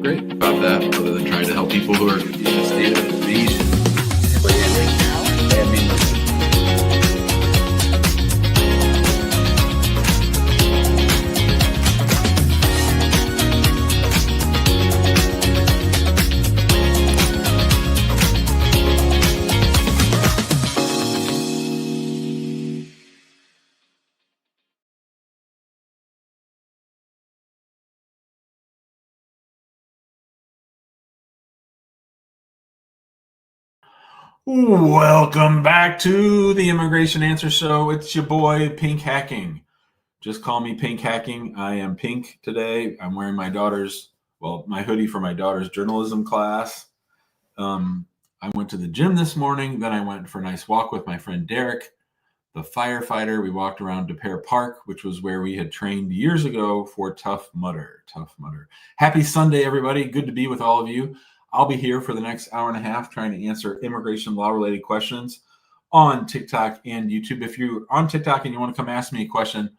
great about that, other than trying to help people who are in a state of invasion. Welcome back to the Immigration Answer Show. It's your boy, Pink Hacking. Just call me Pink Hacking. I am pink today. I'm wearing my hoodie for my daughter's journalism class. I went to the gym this morning. Then I went for a nice walk with my friend Derek, the firefighter. We walked around Deportation Park, which was where we had trained years ago for Tough Mudder. Happy Sunday, everybody. Good to be with all of you. I'll be here for the next hour and a half trying to answer immigration law-related questions on TikTok and YouTube. If you're on TikTok and you want to come ask me a question,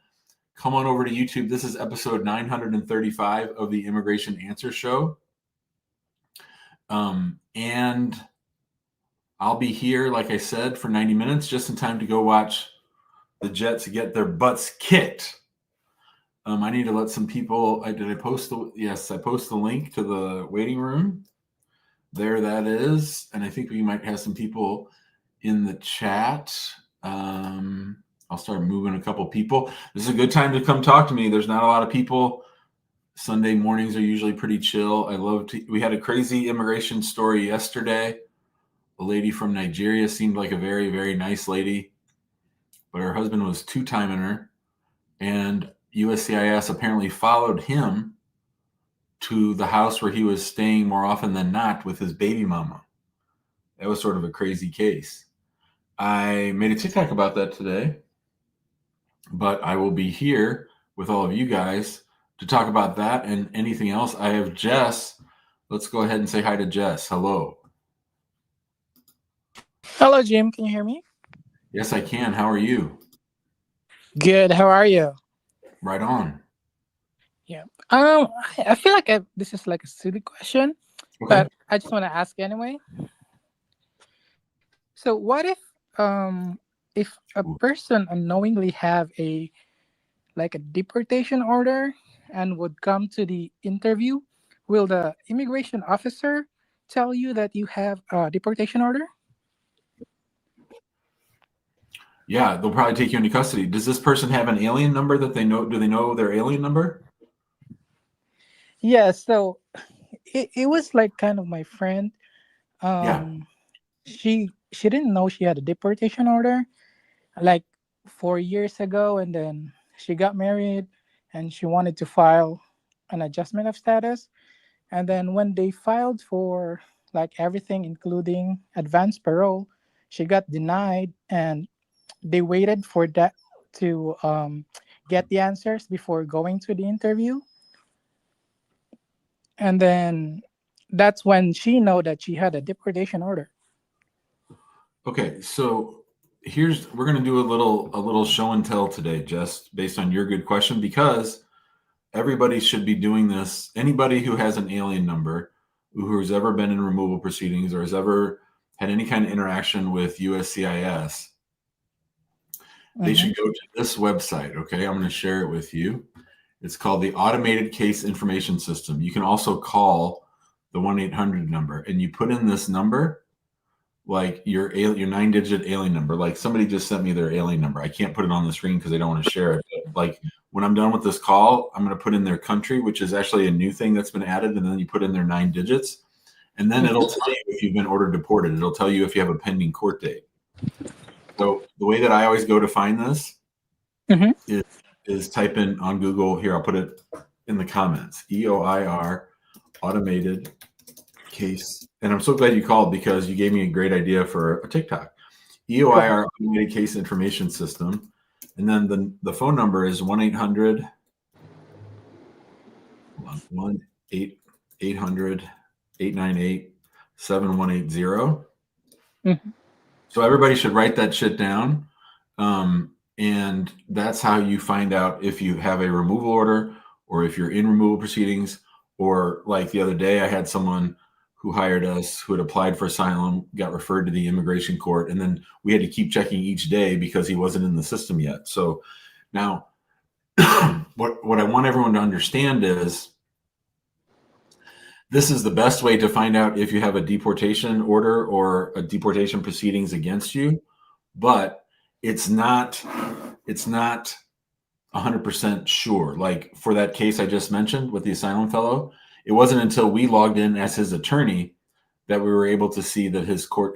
come on over to YouTube. This is episode 935 of the Immigration Answer Show. And I'll be here, like I said, for 90 minutes, just in time to go watch the Jets get their butts kicked. I need to let some people, I post the link to the waiting room. There that is. And I think we might have some people in the chat. I'll start moving a couple people. This is a good time to come talk to me. There's not a lot of people. Sunday mornings are usually pretty chill. We had a crazy immigration story yesterday. A lady from Nigeria seemed like a very, very nice lady, but her husband was two-timing her, and USCIS apparently followed him to the house where he was staying more often than not with his baby mama. That was sort of a crazy case. I made a TikTok about that today, but I will be here with all of you guys to talk about that and anything else. I have Jess. Let's go ahead and say hi to Jess. Hello. Hello, Jim. Can you hear me? Yes, I can. How are you? Good. How are you? Right on. Yeah. I feel like this is like a silly question, Okay. but I just want to ask anyway. So, what if a person unknowingly have a deportation order and would come to the interview? Will the immigration officer tell you that you have a deportation order? Yeah, they'll probably take you into custody. Does this person have an alien number that they know? Do they know their alien number? Yeah, so it was like kind of my friend. Yeah. She didn't know she had a deportation order like 4 years ago, and then she got married and she wanted to file an adjustment of status. And then when they filed for like everything, including advanced parole, she got denied, and they waited for that to get the answers before going to the interview. And then that's when she know that she had a deportation order. Okay, so we're going to do a little show and tell today, just based on your good question, because everybody should be doing this. Anybody who has an alien number, who has ever been in removal proceedings or has ever had any kind of interaction with USCIS, they should go to this website. Okay, I'm going to share it with you. It's called the Automated Case Information System. You can also call the 1-800 number, and you put in this number, like your 9-digit alien number. Like somebody just sent me their alien number. I can't put it on the screen because I don't want to share it. But like when I'm done with this call, I'm going to put in their country, which is actually a new thing that's been added, and then you put in their 9 digits, and then it'll tell you if you've been ordered deported. It'll tell you if you have a pending court date. So the way that I always go to find this is type in on Google. Here, I'll put it in the comments. EOIR, automated case. And I'm so glad you called because you gave me a great idea for a TikTok. EOIR, automated case information system. And then the phone number is 1-800 800-898-7180. So everybody should write that shit down. And that's how you find out if you have a removal order or if you're in removal proceedings Or like the other day, I had someone who hired us who had applied for asylum, got referred to the immigration court, and then we had to keep checking each day because he wasn't in the system yet. So now, what I want everyone to understand is this is the best way to find out if you have a deportation order or a deportation proceedings against you, but it's not 100% sure. Like for that case I just mentioned with the asylum fellow, it wasn't until we logged in as his attorney that we were able to see that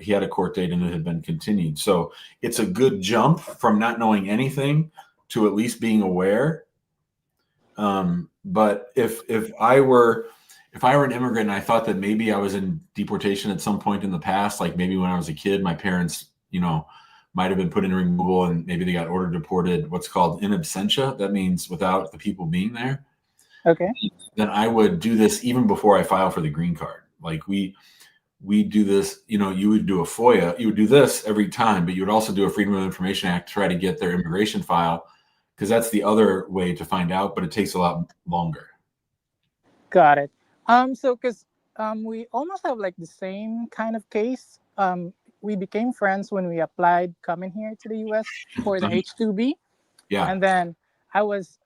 he had a court date and it had been continued. So it's a good jump from not knowing anything to at least being aware. But if I were an immigrant and I thought that maybe I was in deportation at some point in the past, like maybe when I was a kid, my parents, might have been put in removal and maybe they got order deported, what's called in absentia. That means without the people being there. Okay. Then I would do this even before I file for the green card. Like we do this, you would do a FOIA, you would do this every time, but you would also do a Freedom of Information Act to try to get their immigration file, because that's the other way to find out, but it takes a lot longer. Got it. So because we almost have like the same kind of case. We became friends when we applied coming here to the U.S. for the H-2B, Yeah. and then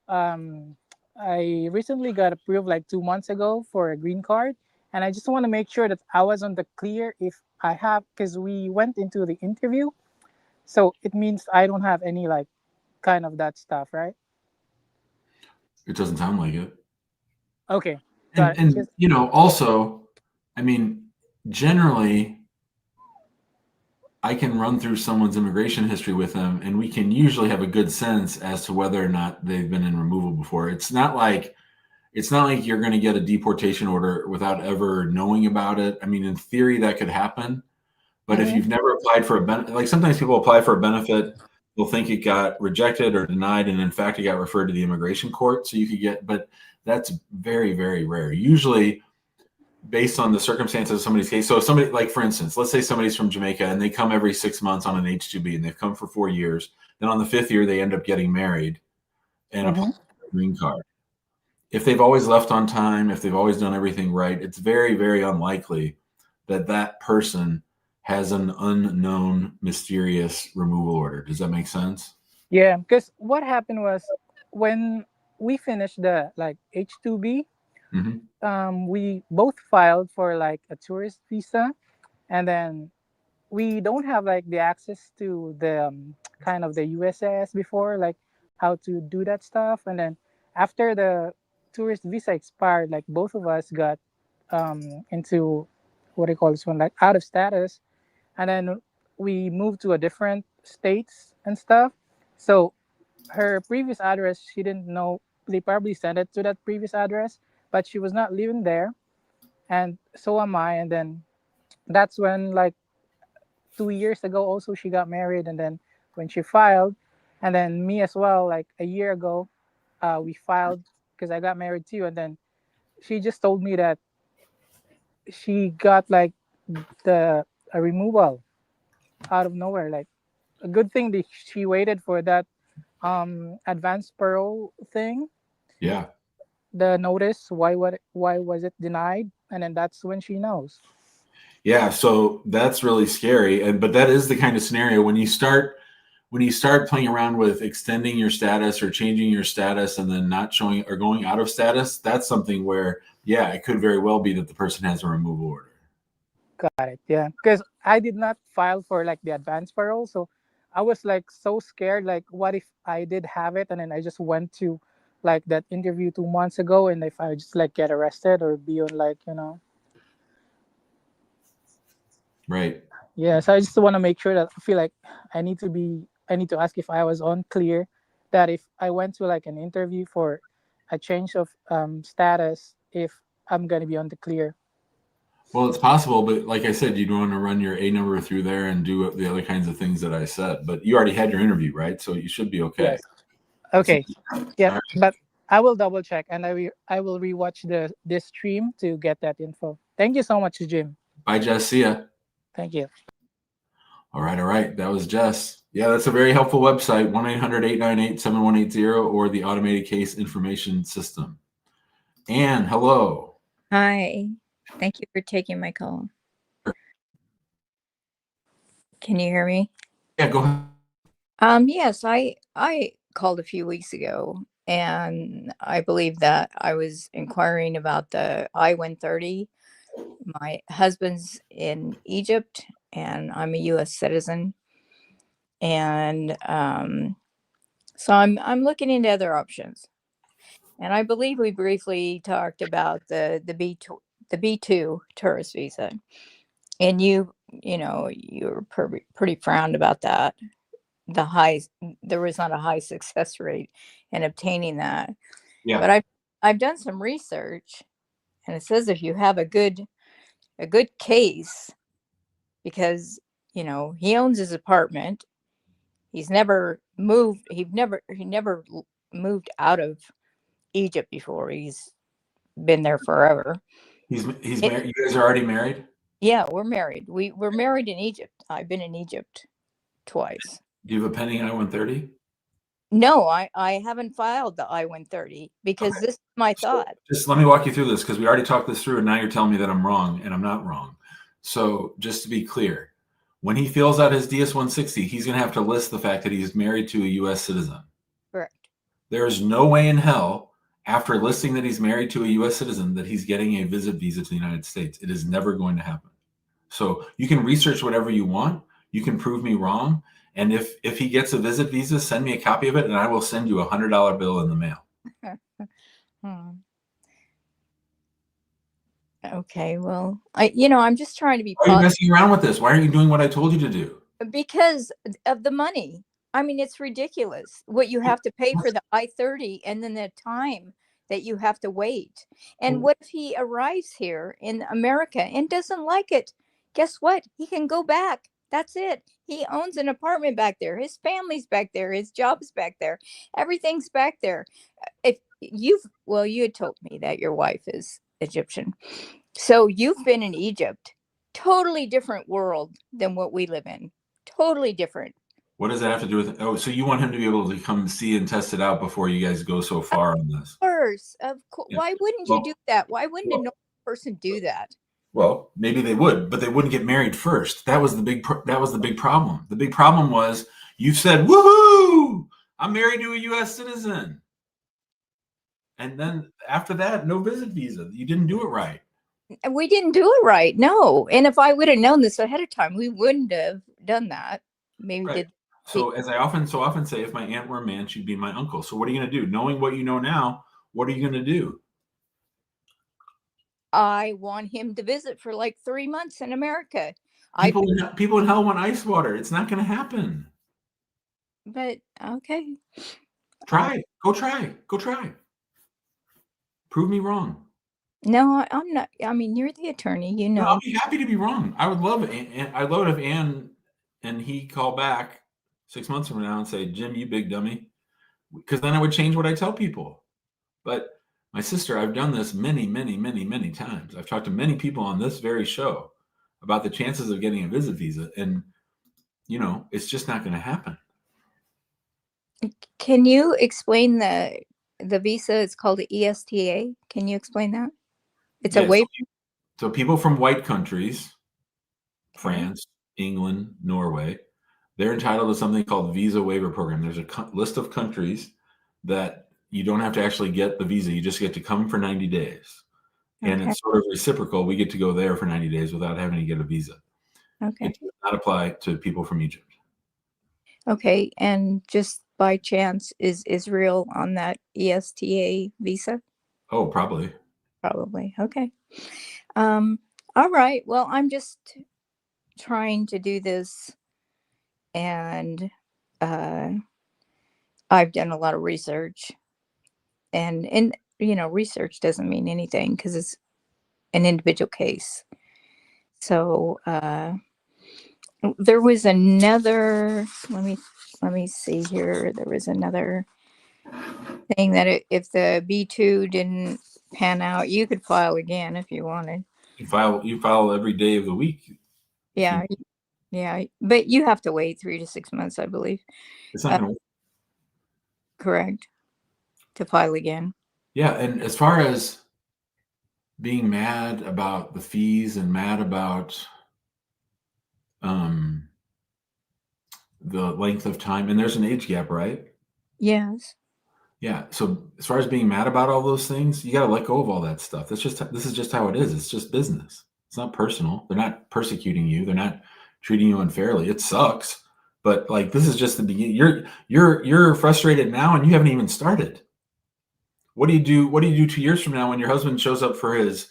I recently got approved like 2 months ago for a green card, and I just want to make sure that I was on the clear if I have, because we went into the interview, so it means I don't have any like kind of that stuff, right? It doesn't sound like it. Okay, got it. And also, I mean, generally, I can run through someone's immigration history with them, and we can usually have a good sense as to whether or not they've been in removal before. It's not like you're going to get a deportation order without ever knowing about it. I mean, in theory, that could happen. But if Mhm. you've never applied for a benefit, like sometimes people apply for a benefit, they'll think it got rejected or denied, and in fact, it got referred to the immigration court. So you could but that's very, very rare. Usually, based on the circumstances of somebody's case. So if somebody, like for instance, let's say somebody's from Jamaica and they come every 6 months on an H-2B and they've come for 4 years. Then on the fifth year, they end up getting married and apply Mhm. for a green card. If they've always left on time, if they've always done everything right, it's very, very unlikely that that person has an unknown, mysterious removal order. Does that make sense? Yeah, because what happened was when we finished the like H-2B, Mm-hmm. we both filed for like a tourist visa, and then we don't have like the access to the kind of the USS before, like how to do that stuff. And then after the tourist visa expired, like both of us got into what do you call this one, like out of status, and then we moved to a different states and stuff. So her previous address, she didn't know, they probably sent it to that previous address, but she was not living there, and so am I. And then that's when like 2 years ago also she got married, and then when she filed, and then me as well, like a year ago, we filed because I got married too. And then she just told me that she got like the a removal out of nowhere. Like a good thing that she waited for that advanced parole thing, Yeah. the notice why was it denied, and then that's when she knows. Yeah. So that's really scary. But that is the kind of scenario when you start playing around with extending your status or changing your status and then not showing or going out of status, that's something where, yeah, it could very well be that the person has a removal order. Got it. Yeah, because I did not file for like the advance parole, so I was like so scared. Like, what if I did have it, and then I just went to like that interview 2 months ago, and if I just like get arrested or be on like Right. yeah. So I just want to make sure that I feel like I need to ask if I was on clear, that if I went to like an interview for a change of status, if I'm gonna be on the clear. Well, it's possible, but like I said, you'd want to run your A number through there and do the other kinds of things that I said. But you already had your interview, right? So you should be okay. Yes. So, Okay. all Yep. right. But I will double check, and I will rewatch this stream to get that info. Thank you so much, Jim. Bye, Jess. See ya. Thank you. All right. All right. That was Jess. Yeah, that's a very helpful website, 1-800-898-7180, or the Automated Case Information System. Anne, hello. Hi. Thank you for taking my call. Can you hear me? Yeah, go ahead. Yes, I called a few weeks ago, and I believe that I was inquiring about the I-130. My husband's in Egypt, and I'm a U.S. citizen, and so I'm looking into other options. And I believe we briefly talked about the B2 tourist visa, and you were pretty frowned about that. The high There was not a high success rate in obtaining that. Yeah, But I've done some research, and it says if you have a good case, because he owns his apartment, he's never moved, he never moved out of Egypt before. He's been there forever. he's It, married. You guys are already married. yeah, we're married. We're married in Egypt. I've been in Egypt twice. Do you have a pending I-130? No, I haven't filed the I-130 because Okay, this is my so thought. just let me walk you through this because we already talked this through, and now you're telling me that I'm wrong, and I'm not wrong. So just to be clear, when he fills out his DS-160, he's going to have to list the fact that he's married to a U.S. citizen. Correct. There is no way in hell, after listing that he's married to a U.S. citizen, that he's getting a visit visa to the United States. It is never going to happen. So you can research whatever you want. You can prove me wrong. And if he gets a visit visa, send me a copy of it, and I will send you $100 bill in the mail. Hmm. Okay, well, I'm just trying to be Why are you positive messing around with this? Why aren't you doing what I told you to do? because of the money. I mean, it's ridiculous what you have to pay for the I-30, and then the time that you have to wait. And what if he arrives here in America and doesn't like it? Guess what? He can go back. That's it. He owns an apartment back there. His family's back there. His job's back there. Everything's back there. If you had told me that your wife is Egyptian. So you've been in Egypt. Totally different world than what we live in. Totally different. What does that have to do with? Oh, so you want him to be able to come see and test it out before you guys go so far on this? Of course. Yeah. Why wouldn't you do Well, that? Why wouldn't a well, normal person do that? well, maybe they would, but they wouldn't get married first. That was the that was the big problem. The big problem was you said, "Woohoo! I'm married to a U.S. citizen," and then after that, no visit visa. You didn't do it right. And we didn't do it right. No. And if I would have known this ahead of time, we wouldn't have done that. Maybe Right. did the So as I often say, if my aunt were a man, she'd be my uncle. So what are you going to do? Knowing what you know now, what are you going to do? I want him to visit for like 3 months in America. I People in hell want ice water. It's not going to happen. but okay. Uh, Try. Go try. Go try. Prove me wrong. no, I'm not. I mean, you're the attorney, No, I'll be happy to be wrong. I would love it. I'd love it if Ann and he call back 6 months from now and say, "Jim, you big dummy," because then I would change what I tell people. But my sister, I've done this many, many, many, many times. I've talked to many people on this very show about the chances of getting a visit visa, and it's just not going to happen. Can you explain the visa? It's called the ESTA. Can you explain that? It's a Yes. waiver. So people from white countries, Okay. France, England, Norway, they're entitled to something called visa waiver program. There's a list of countries that you don't have to actually get the visa. You just get to come for 90 days. And Okay. it's sort of reciprocal. We get to go there for 90 days without having to get a visa. Okay. It does not apply to people from Egypt. Okay. And just by chance, is Israel on that ESTA visa? Oh, probably. Probably. Okay. Um. All right. Well, I'm just trying to do this, and uh, I've done a lot of research, and research doesn't mean anything because it's an individual case. So there was another. Let me see here. There was another thing that if the B2 didn't pan out, you could file again if you wanted. You file every day of the week if you Yeah, yeah, but you have to wait 3 to 6 months, I believe. it's not Uh, going to. Correct, to file again. Yeah, and as far as being mad about the fees and mad about um, the length of time, and there's an age gap, right? Yes. Yeah. So as far as being mad about all those things, you got to let go of all that stuff. This is just how it is. It's just business. It's not personal. They're not persecuting you. They're not treating you unfairly. It sucks, but like this is just the beginning. You're frustrated now, and you haven't even started. What do you do? What do you do 2 years from now when your husband shows up for his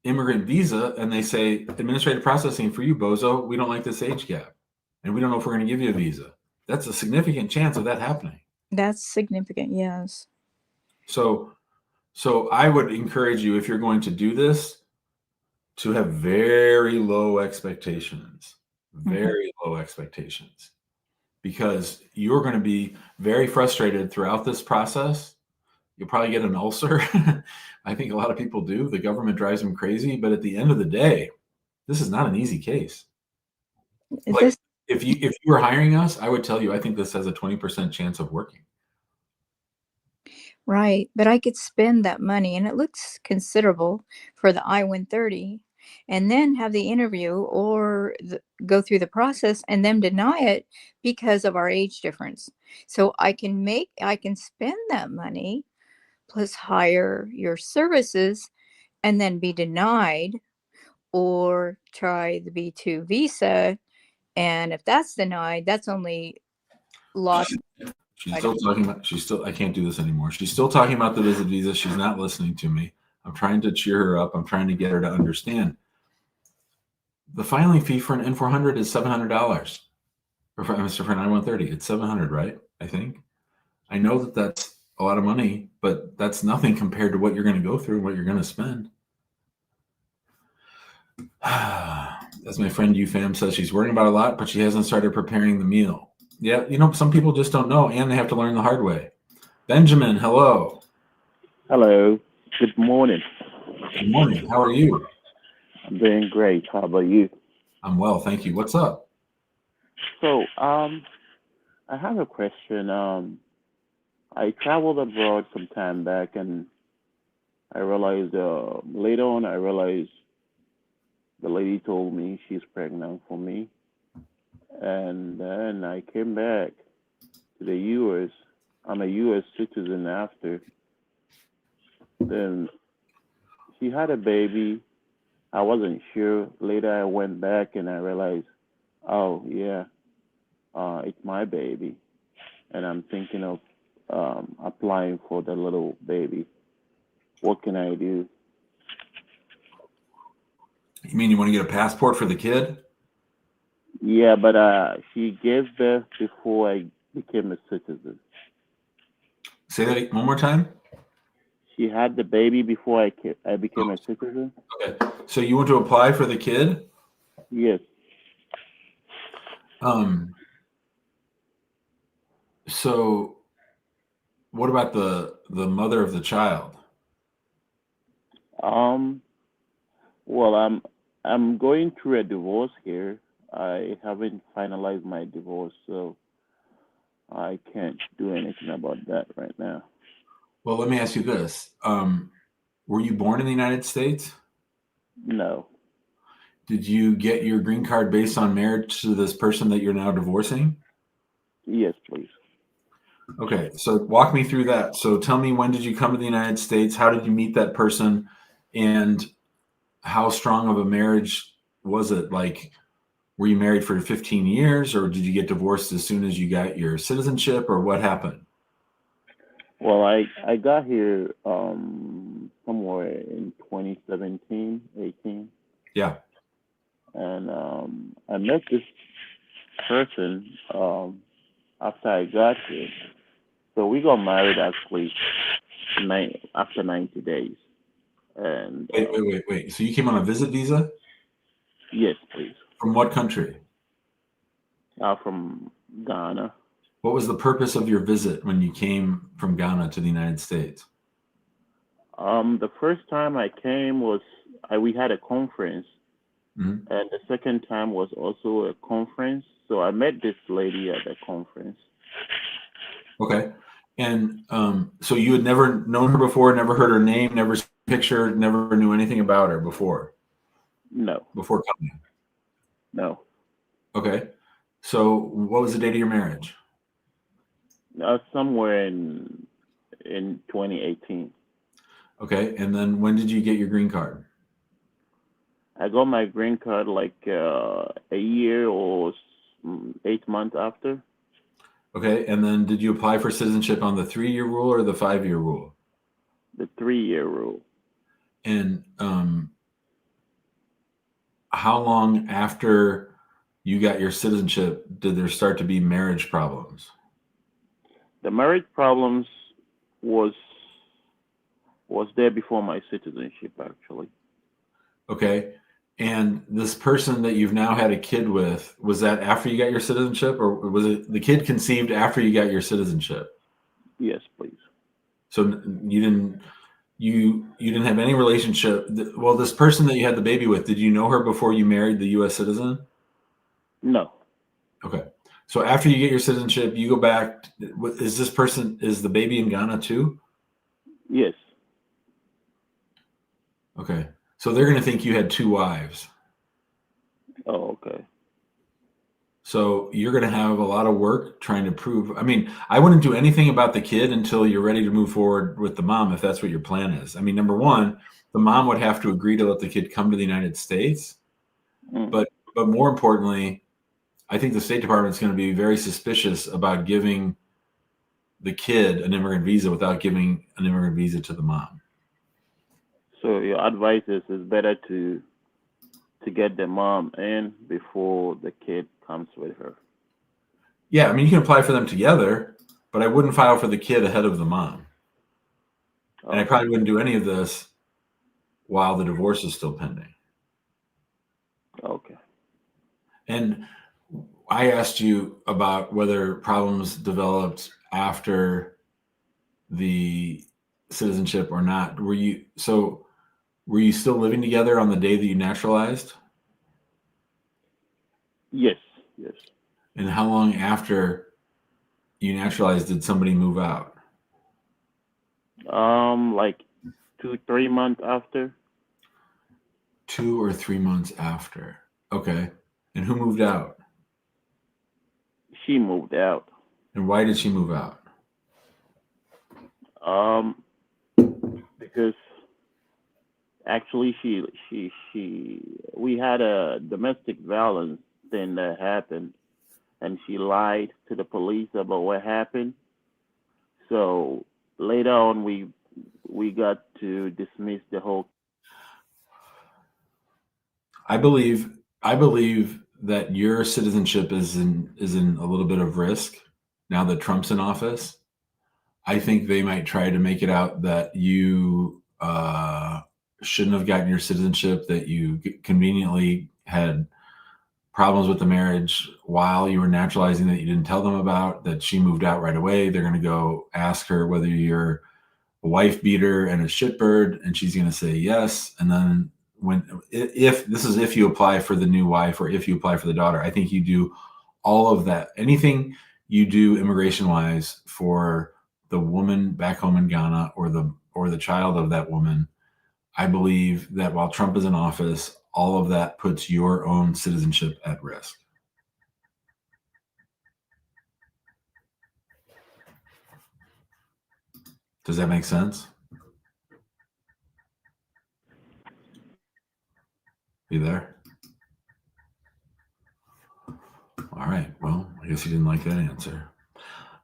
immigrant visa and they say administrative processing for you, bozo? We don't like this age gap, and we don't know if we're going to give you a visa. That's a significant chance of that happening. That's significant. Yes. So So I would encourage you, if you're going to do this, to have very low expectations, Hmm. very low expectations, because you're going to be very frustrated throughout this process. You'll probably get an ulcer. I think a lot of people do. The government drives them crazy, but at the end of the day, this is not an easy case. Like This if you were hiring us, I would tell you I think this has a 20% chance of working. right, but I could spend that money, and it looks considerable for the I-130, and then have the interview or go through the process and then deny it because of our age difference. So I can spend that money plus hire your services and then be denied, or try the B2 visa. And if that's denied, that's only lost. She's still talking about, I can't do this anymore. She's still talking about the visit visa. She's not listening to me. I'm trying to cheer her up. I'm trying to get her to understand. The filing fee for an N400 is $700. Or for an I-130, it's 700, right? I think. I know that that's a lot of money, but that's nothing compared to what you're going to go through and what you're going to spend. As my friend UFAM says, she's worrying about a lot, but she hasn't started preparing the meal. Yeah, some people just don't know, and they have to learn the hard way. Benjamin, hello. Hello. Good morning. Good morning. How are you? I'm doing great. How about you? I'm well, thank you. What's up? So, I have a question. I traveled abroad some time back, and I realized later on, I realized the lady told me she's pregnant for me, and then I came back to the U.S. I'm a U.S. citizen after. Then she had a baby. I wasn't sure. Later, I went back and I realized, oh yeah, it's my baby, and I'm thinking of applying for the little baby. What can I do? You mean you want to get a passport for the kid? Yeah, but she gave birth before I became a citizen. Say that one more time. She had the baby before I became a citizen. Okay. So you want to apply for the kid? Yes. Um, so what about the mother of the child? Um. Well, I'm going through a divorce here. I haven't finalized my divorce, so I can't do anything about that right now. Well, let me ask you this. Were you born in the United States? No. Did you get your green card based on marriage to this person that you're now divorcing? Yes, please. Okay, so walk me through that. So tell me, when did you come to the United States? How did you meet that person? And how strong of a marriage was it? Like, were you married for 15 years, or did you get divorced as soon as you got your citizenship, or what happened? Well, I got here somewhere in 2017, 18, Yeah. and I met this person after I got here. So we got married actually after 90 days. And Wait. So you came on a visit visa? yes, please. From what country? From Ghana. What was the purpose of your visit when you came from Ghana to the United States? The first time I came was we had a conference, Mhm. and the second time was also a conference. So I met this lady at the conference. Okay. And so you had never known her before, never heard her name, never seen a picture, never knew anything about her before No, coming. no. Okay. So what was the date of your marriage? Somewhere in 2018. Okay. And then when did you get your green card? I got my green card like a year or 8 months after. Okay. And then did you apply for citizenship on the 3-year rule or the 5-year rule? The 3-year rule. And how long after you got your citizenship did there start to be marriage problems? The marriage problems was there before my citizenship, actually. Okay. And this person that you've now had a kid with, was that after you got your citizenship, or was it the kid conceived after you got your citizenship? Yes, please. So you didn't have any relationship. Well, this person that you had the baby with, did you know her before you married the U.S. citizen? No. Okay. So after you get your citizenship, you go back. Is the baby in Ghana too? Yes. Okay. So they're going to think you had 2 wives. Oh, okay. So you're going to have a lot of work trying to prove. I mean, I wouldn't do anything about the kid until you're ready to move forward with the mom, if that's what your plan is. I mean, number one, the mom would have to agree to let the kid come to the United States. Mm. But more importantly, I think the State Department is going to be very suspicious about giving the kid an immigrant visa without giving an immigrant visa to the mom. So your advice is it's better to get the mom in before the kid comes with her. Yeah, I mean, you can apply for them together, but I wouldn't file for the kid ahead of the mom. And I Okay. probably wouldn't do any of this while the divorce is still pending. Okay. And I asked you about whether problems developed after the citizenship or not. Were you still living together on the day that you naturalized? Yes. Yes. And how long after you naturalized did somebody move out? Like 2-3 months after. 2 or 3 months after. Okay. And who moved out? She moved out. And why did she move out? Because actually she we had a domestic violence thing that happened, and she lied to the police about what happened. So later on, we got to dismiss the whole. I believe that your citizenship is in a little bit of risk now that Trump's in office. I think they might try to make it out that you shouldn't have gotten your citizenship, that you conveniently had problems with the marriage while you were naturalizing that you didn't tell them about, that she moved out right away. They're going to go ask her whether you're a wife beater and a shitbird, and she's going to say yes. And then if you apply for the new wife or if you apply for the daughter, I think you do all of that. Anything you do immigration wise for the woman back home in Ghana or the child of that woman, I believe that while Trump is in office, all of that puts your own citizenship at risk. Does that make sense? You there? All right. Well, I guess you didn't like that answer.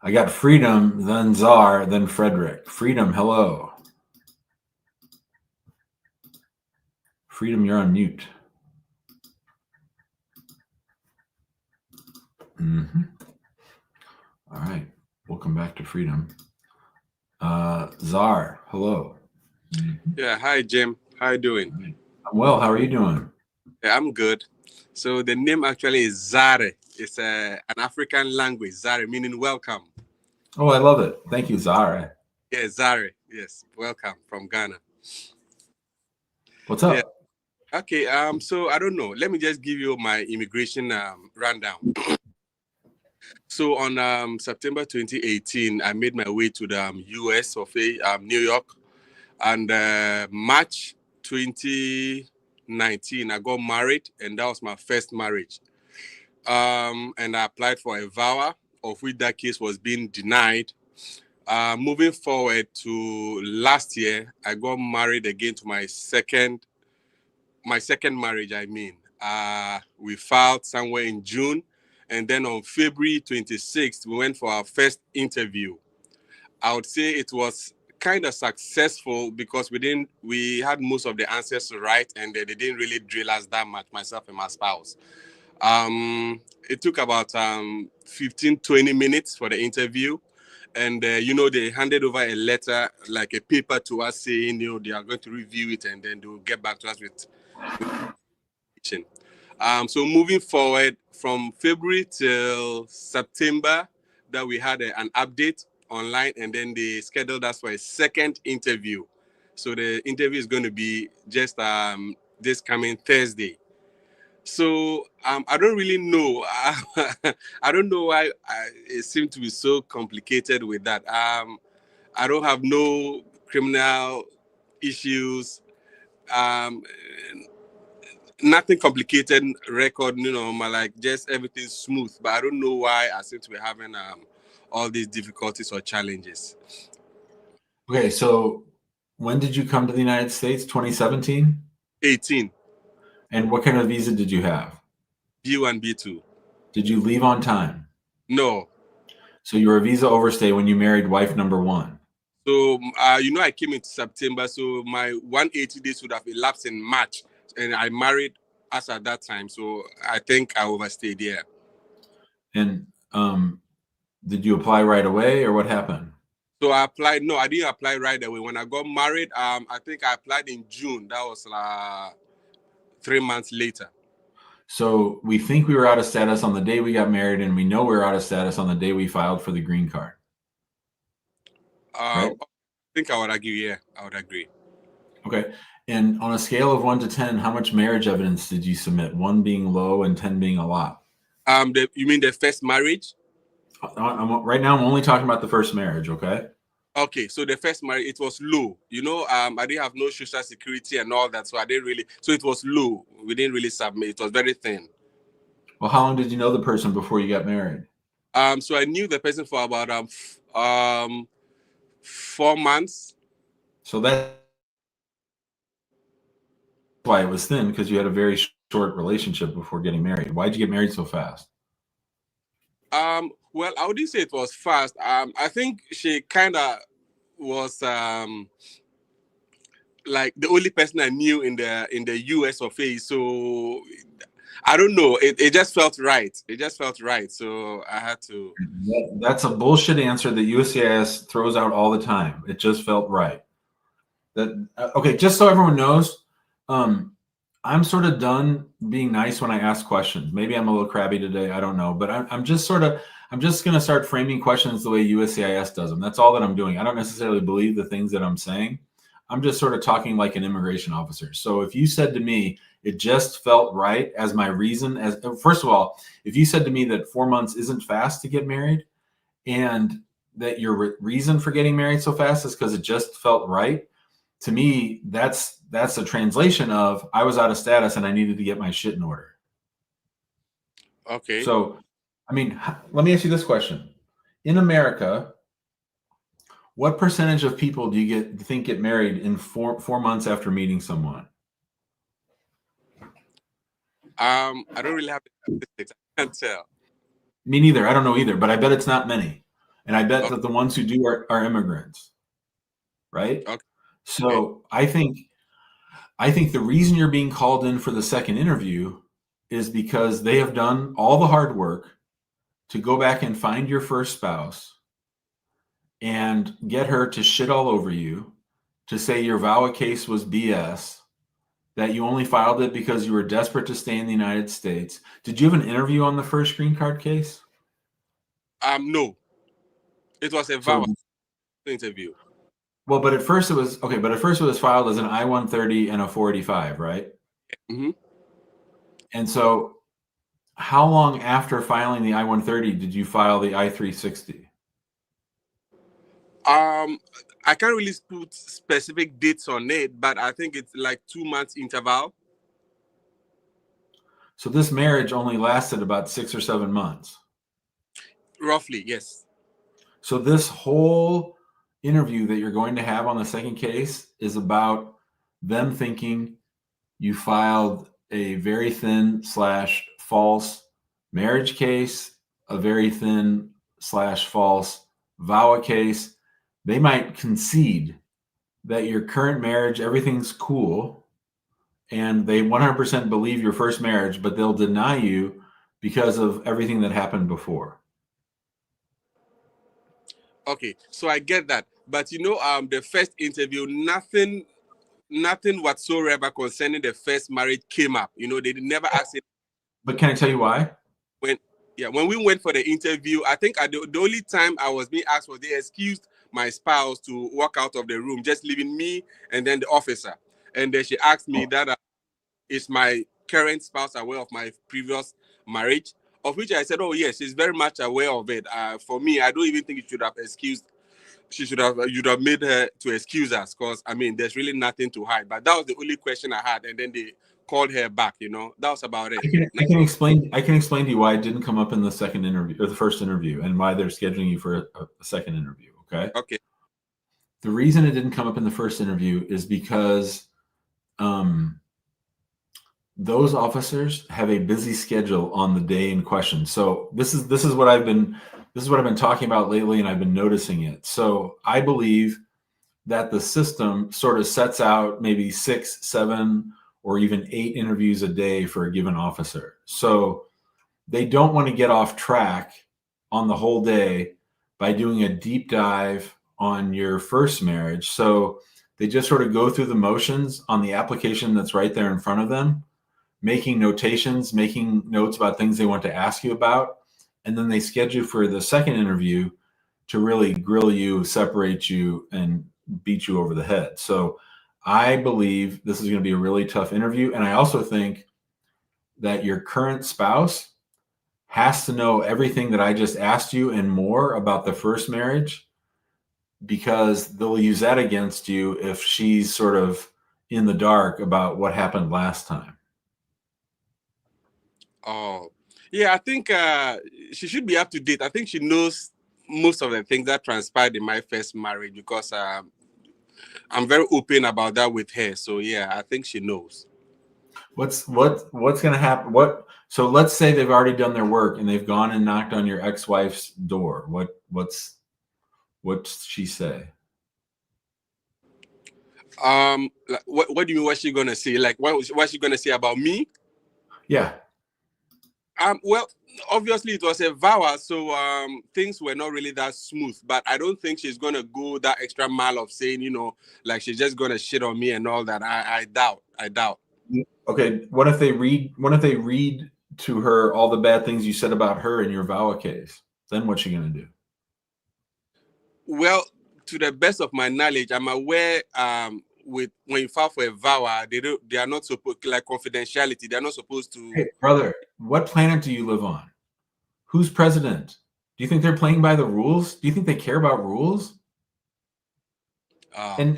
I got Freedom, then Czar, then Frederick. Freedom, hello. Freedom, you're on mute. Mm-hmm. All right. Welcome back to Freedom. Czar, hello. Yeah, hi Jim. How you doing? Right. I'm well. How are you doing? Yeah, I'm good. So the name actually is Zare. It's an African language, Zare, meaning welcome. Oh, I love it. Thank you, Czar. Yeah, Zare. Yes, welcome from Ghana. What's up? Yeah. Okay. So I don't know. Let me just give you my immigration rundown. So on September 2018, I made my way to the US of New York, and March 2019, I got married, and that was my first marriage. And I applied for a VAWA, of which that case was being denied. Moving forward to last year, I got married again to my second marriage. We filed somewhere in June, and then on February 26th, we went for our first interview. I would say it was kind of successful because we had most of the answers right, and they didn't really drill us that much, myself and my spouse. It took about 15-20 minutes for the interview, and they handed over a letter, like a paper, to us saying they are going to review it, and then they will get back to us with teaching. So moving forward from February till September, that we had an update online, and then they scheduled us for a second interview. So the interview is going to be just this coming Thursday. So I don't really know. I don't know why it seemed to be so complicated with that. I don't have no criminal issues. Um, Nothing complicated record, like just everything smooth. But I don't know why I seem to be having all these difficulties or challenges. Okay, so when did you come to the United States? 2017? 18, And what kind of visa did you have? B1, B2. Did you leave on time? No. So you were a visa overstay when you married wife number one. So, I came into September, so my 180 days would have elapsed in March, and I married us at that time. So I think I overstayed here. And did you apply right away, or what happened? So I applied. No, I didn't apply right away. When I got married, I think I applied in June. That was 3 months later. So we think we were out of status on the day we got married, and we know we were out of status on the day we filed for the green card. Right? I think I would agree. Yeah, I would agree. Okay. And on a scale of 1 to 10, how much marriage evidence did you submit? 1 being low and 10 being a lot. You mean the first marriage? Right now, I'm only talking about the first marriage. Okay. Okay, so the first marriage, it was low. I didn't have no social security and all that, so I didn't really. So it was low. We didn't really submit. It was very thin. Well, how long did you know the person before you got married? So I knew the person for about 4 months. So that's why it was thin, because you had a very short relationship before getting married. Why'd you get married so fast? Well, I wouldn't say it was fast. I think she kind of was like the only person I knew in the US of A. So I don't know. It just felt right. It just felt right. So I had to. That's a bullshit answer that USCIS throws out all the time. It just felt right. Okay, just so everyone knows, I'm sort of done being nice when I ask questions. Maybe I'm a little crabby today. I don't know, but I'm just going to start framing questions the way USCIS does them. That's all that I'm doing. I don't necessarily believe the things that I'm saying. I'm just sort of talking like an immigration officer. So if you said to me, it just felt right as my reason, first of all, if you said to me that 4 months isn't fast to get married, and that your reason for getting married so fast is because it just felt right, to me, that's a translation of I was out of status and I needed to get my shit in order. Okay. So, I mean, let me ask you this question. In America, what percentage of people do you think get married in 4 months after meeting someone? I don't really have the statistics. I can't tell. Me neither. I don't know either, but I bet it's not many. And I bet Okay. that the ones who do are immigrants. Right? Okay. So I think the reason you're being called in for the second interview is because they have done all the hard work to go back and find your first spouse and get her to shit all over you, to say your VAWA case was BS, that you only filed it because you were desperate to stay in the United States. Did you have an interview on the first green card case? No. It was a VAWA interview. Well, but at first it was filed as an I-130 and a 485, right? Mm-hmm. And so how long after filing the I-130 did you file the I-360? I can't really put specific dates on it, but I think it's like 2 months interval. So this marriage only lasted about 6 or 7 months. Roughly, yes. So this whole interview that you're going to have on the second case is about them thinking you filed a very thin / false marriage case, a very thin / false VAWA case. They might concede that your current marriage, everything's cool, and they 100% believe your first marriage, but they'll deny you because of everything that happened before. Okay, so I get that, but the first interview, nothing whatsoever concerning the first marriage came up. They never asked it But can I tell you why? when. Yeah, when we went for the interview, I think the only time I was being asked was they excused my spouse to walk out of the room, just leaving me and then the officer. And then she asked me that is my current spouse aware of my previous marriage, of which I said, oh yes, she's very much aware of it. For me, I don't even think you should have excused. You'd have made her to excuse us, because I mean there's really nothing to hide. But that was the only question I had, and then they called her back. That was about it. I can explain to you why it didn't come up in the second interview or the first interview, and why they're scheduling you for a second interview. Okay. Okay. The reason it didn't come up in the first interview is because those officers have a busy schedule on the day in question. So this is what I've been talking about lately, and I've been noticing it. So I believe that the system sort of sets out maybe 6, 7, or even 8 interviews a day for a given officer. So they don't want to get off track on the whole day by doing a deep dive on your first marriage. So they just sort of go through the motions on the application that's right there in front of them, making notations, making notes about things they want to ask you about. And then they schedule for the second interview to really grill you, separate you, and beat you over the head. So I believe this is going to be a really tough interview. And I also think that your current spouse has to know everything that I just asked you and more about the first marriage, because they'll use that against you if she's sort of in the dark about what happened last time. Oh, yeah. I think she should be up to date. I think she knows most of the things that transpired in my first marriage, because I'm very open about that with her. So yeah, I think she knows. What's going to happen? So let's say they've already done their work and they've gone and knocked on your ex-wife's door. What's she say? What do you mean? What's she gonna say? Like, what's she gonna say about me? Yeah. Well, obviously it was a vow, so things were not really that smooth. But I don't think she's gonna go that extra mile of saying, like she's just gonna shit on me and all that. I doubt. Okay. What if they read to her all the bad things you said about her in your VAWA case? Then what's she gonna do? Well, to the best of my knowledge, I'm aware with when you file for a VAWA, they are not supposed, like confidentiality. They're not supposed to. Hey, brother, what planet do you live on? Who's president? Do you think they're playing by the rules? Do you think they care about rules? And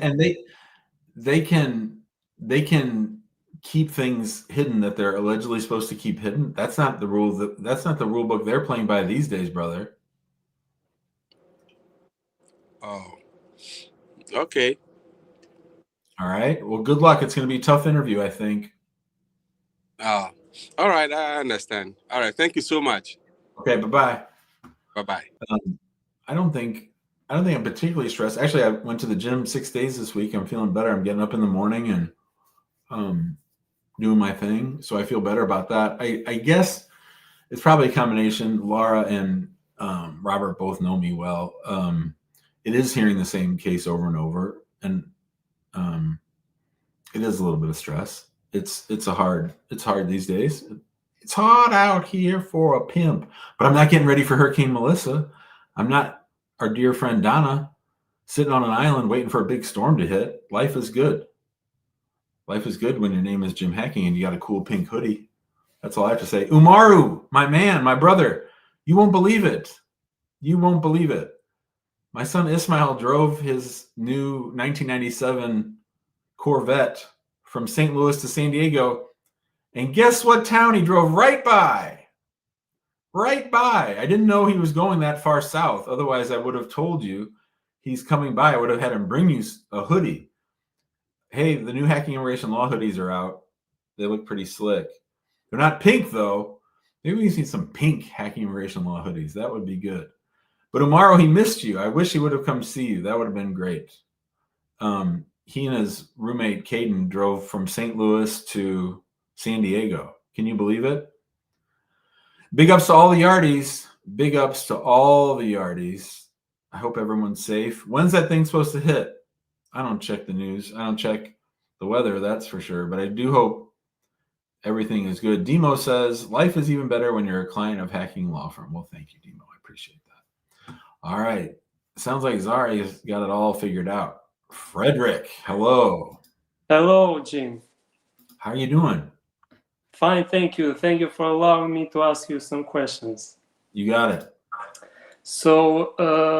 they can keep things hidden that they're allegedly supposed to keep hidden. That's not the rule. That's not the rule book they're playing by these days, brother. Oh, okay. All right. Well, good luck. It's going to be a tough interview, I think. All right. I understand. All right. Thank you so much. Okay. Bye-bye. Bye-bye. I don't think I'm particularly stressed. Actually, I went to the gym 6 days this week. I'm feeling better. I'm getting up in the morning and doing my thing. So I feel better about that. I guess it's probably a combination. Laura and Robert both know me well. It is hearing the same case over and over, and it is a little bit of stress. It's hard these days. It's hot out here for a pimp, but I'm not getting ready for Hurricane Melissa. I'm not our dear friend Donna sitting on an island waiting for a big storm to hit. Life is good. Life is good when your name is Jim Hacking and you got a cool pink hoodie. That's all I have to say. Umaru, my man, my brother, you won't believe it. You won't believe it. My son Ismail drove his new 1997 Corvette from St. Louis to San Diego. And guess what town he drove right by? Right by. I didn't know he was going that far south. Otherwise, I would have told you he's coming by. I would have had him bring you a hoodie. Hey, the new hacking immigration law hoodies are out. They look pretty slick. They're not pink, though. Maybe we need some pink hacking immigration law hoodies. That would be good. But tomorrow he missed you. I wish he would have come see you. That would have been great. He and his roommate, Caden, drove from St. Louis to San Diego. Can you believe it? Big ups to all the Yardies. Big ups to all the Yardies. I hope everyone's safe. When's that thing supposed to hit? I don't check the news. I don't check the weather, that's for sure. But I do hope everything is good. Demo says, life is even better when you're a client of Hacking Law Firm. Well, thank you, Demo. I appreciate that. All right. Sounds like Zari's got it all figured out. Frederick, hello. Hello, Jim. How are you doing? Fine, thank you. Thank you for allowing me to ask you some questions. You got it. So,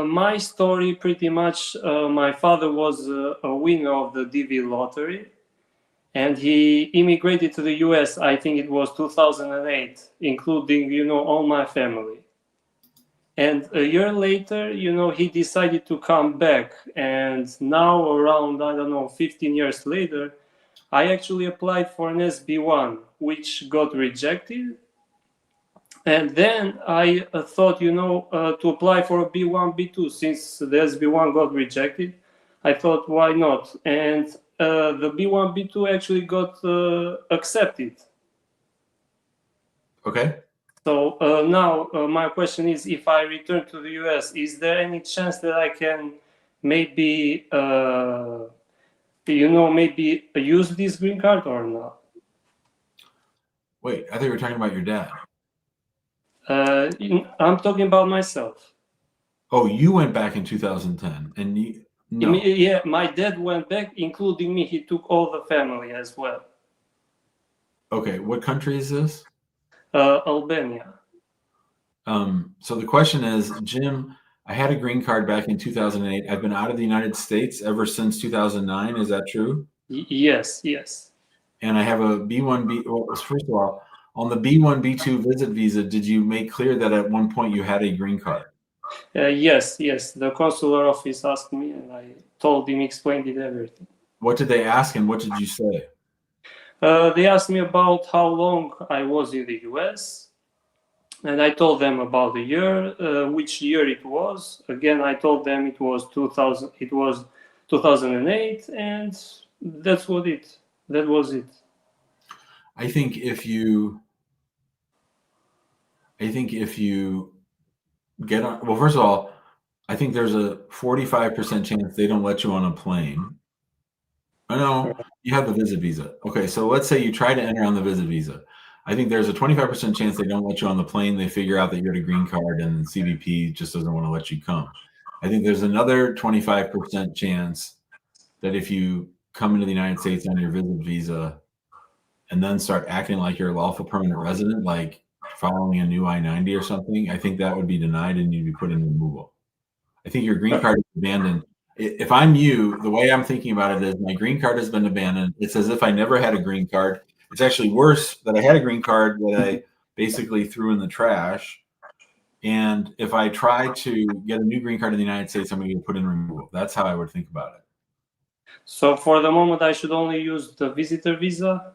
my story pretty much, my father was a winner of the DV lottery, and he immigrated to the US, I think it was 2008, including, all my family. And a year later, he decided to come back. And now around, 15 years later, I actually applied for an SB1, which got rejected. And then I thought, to apply for a B1, B2, since the SB1 got rejected, I thought, why not? And the B1, B2 actually got accepted. Okay. So now my question is, if I return to the US, is there any chance that I can maybe, maybe use this green card or not? Wait, I thought you were talking about your dad. I'm talking about myself. Oh, you went back in 2010, and no. Yeah, my dad went back, including me. He took all the family as well. Okay, what country is this? Albania. So the question is, Jim, I had a green card back in 2008. I've been out of the United States ever since 2009. Is that true? Yes. And I have a B1B. Well, first of all, on the B1, B2 visit visa, did you make clear that at one point you had a green card? Yes. The consular office asked me, and I told him, explained it, everything. What did they ask, and what did you say? They asked me about how long I was in the US, and I told them about the year, which year it was. Again, I told them it was 2000. It was 2008, and that was it. I think if you get on, well, first of all, I think there's a 45% chance they don't let you on a plane. I know you have the visit visa. Okay, so let's say you try to enter on the visit visa. I think there's a 25% chance they don't let you on the plane. They figure out that you had a green card and CBP just doesn't want to let you come. I think there's another 25% chance that if you come into the United States on your visit visa and then start acting like you're a lawful permanent resident, like following a new I-90 or something, I think that would be denied and you'd be put in removal. I think your green card is abandoned. If I'm you, the way I'm thinking about it is my green card has been abandoned. It's as if I never had a green card. It's actually worse that I had a green card that I basically threw in the trash. And if I try to get a new green card in the United States, I'm going to get put in removal. That's how I would think about it. So for the moment, I should only use the visitor visa?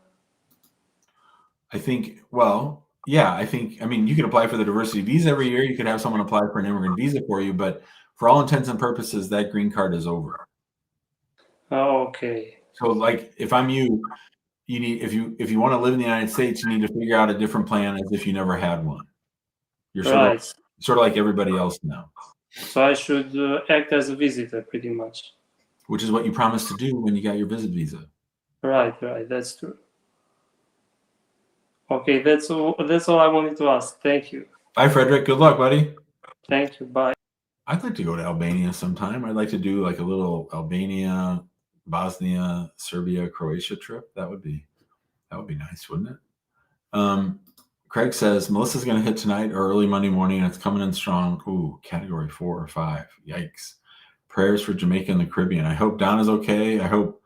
I think, well, yeah, I mean, you could apply for the diversity visa every year. You could have someone apply for an immigrant visa for you, but for all intents and purposes, that green card is over. Okay. So like if I'm you, you need, if you want to live in the United States, you need to figure out a different plan as if you never had one. You're sort of like everybody else now. So I should act as a visitor pretty much. Which is what you promised to do when you got your visit visa. Right, that's true. Okay, that's all I wanted to ask. Thank you. Bye, Frederick. Good luck, buddy. Thank you. Bye. I'd like to go to Albania sometime. I'd like to do like a little Albania, Bosnia, Serbia, Croatia trip. That would be nice, wouldn't it? Craig says Melissa's going to hit tonight or early Monday morning, and it's coming in strong. Ooh, category 4 or 5. Yikes. Prayers for Jamaica and the Caribbean. I hope Don is okay. I hope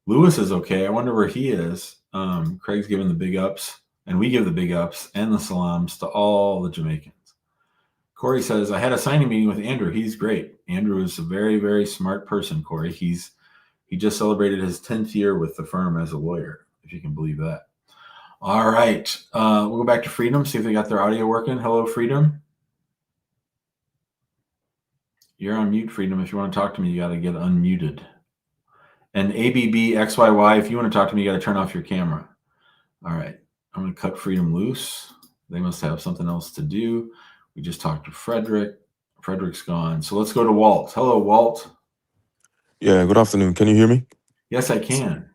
Lewis is okay. I wonder where he is. Craig's giving the big ups, and we give the big ups and the salams to all the Jamaicans. Corey says, I had a signing meeting with Andrew. He's great. Andrew is a very, very smart person, Corey. He just celebrated his 10th year with the firm as a lawyer, if you can believe that. All right. We'll go back to Freedom, see if they got their audio working. Hello, Freedom. You're on mute, Freedom. If you want to talk to me, you got to get unmuted. And ABBXYY, if you want to talk to me, you got to turn off your camera. All right. I'm going to cut Freedom loose. They must have something else to do. We just talked to Frederick. Frederick's gone. So let's go to Walt. Hello, Walt. Yeah, good afternoon. Can you hear me? Yes, I can.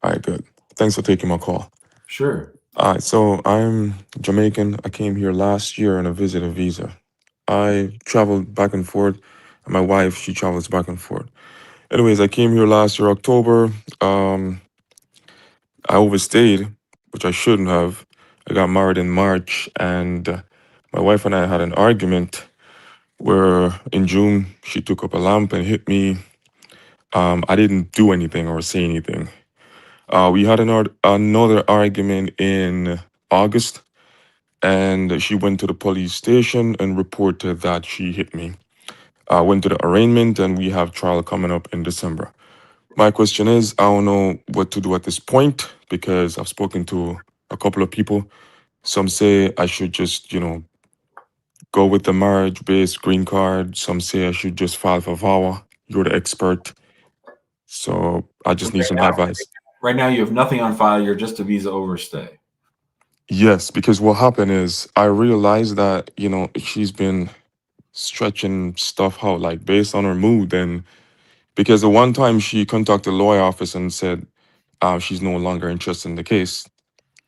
All right, good. Thanks for taking my call. Sure. All right, so I'm Jamaican. I came here last year on a visitor visa. I traveled back and forth, and my wife, she travels back and forth. Anyways, I came here last year, October. I overstayed, which I shouldn't have. I got married in March, and my wife and I had an argument where in June, she took up a lamp and hit me. I didn't do anything or say anything. We had another argument in August, and she went to the police station and reported that she hit me. I went to the arraignment, and we have trial coming up in December. My question is, I don't know what to do at this point because I've spoken to a couple of people. Some say I should just, go with the marriage-based green card. Some say I should just file for VAWA. You're the expert. So I just need some advice. Right now, you have nothing on file. You're just a visa overstay. Yes, because what happened is I realized that, she's been stretching stuff out, like based on her mood. And because the one time she contacted the lawyer office and said she's no longer interested in the case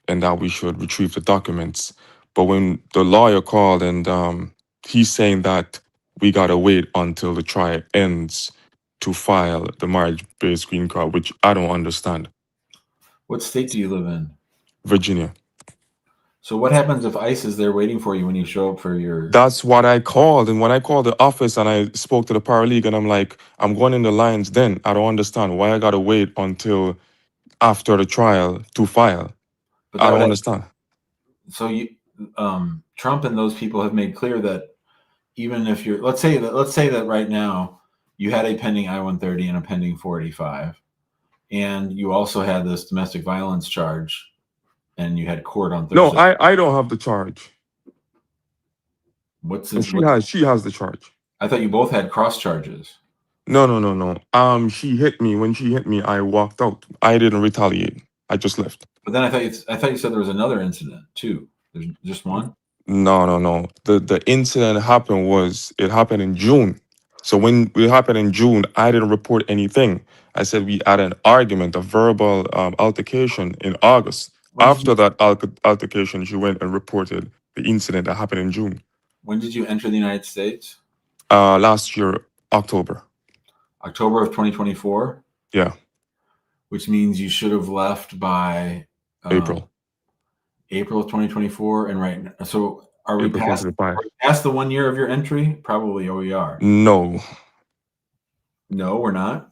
and that we should retrieve the documents. But when the lawyer called and he's saying that we got to wait until the trial ends to file the marriage-based green card, which I don't understand. What state do you live in? Virginia. So what happens if ICE is there waiting for you when you show up for your... That's what I called. And when I called the office and I spoke to the paralegal, and I'm like, I'm going in the lines then. I don't understand why I got to wait until after the trial to file. But I don't understand. So Trump and those people have made clear that even if you're, let's say that right now you had a pending I-130 and a pending 485, and you also had this domestic violence charge, and you had court on Thursday. No, I don't have the charge. She has the charge. I thought you both had cross charges. No. She hit me. When she hit me, I walked out. I didn't retaliate. I just left. But then I thought you said there was another incident too. There's just one? No. The incident happened in June. So when it happened in June, I didn't report anything. I said we had an argument, a verbal altercation in August. After that altercation, she went and reported the incident that happened in June. When did you enter the United States? Last year, October. October of 2024? Yeah. Which means you should have left by April of 2024. And right now, so are we past the 1 year of your entry? Probably we are. No, we're not.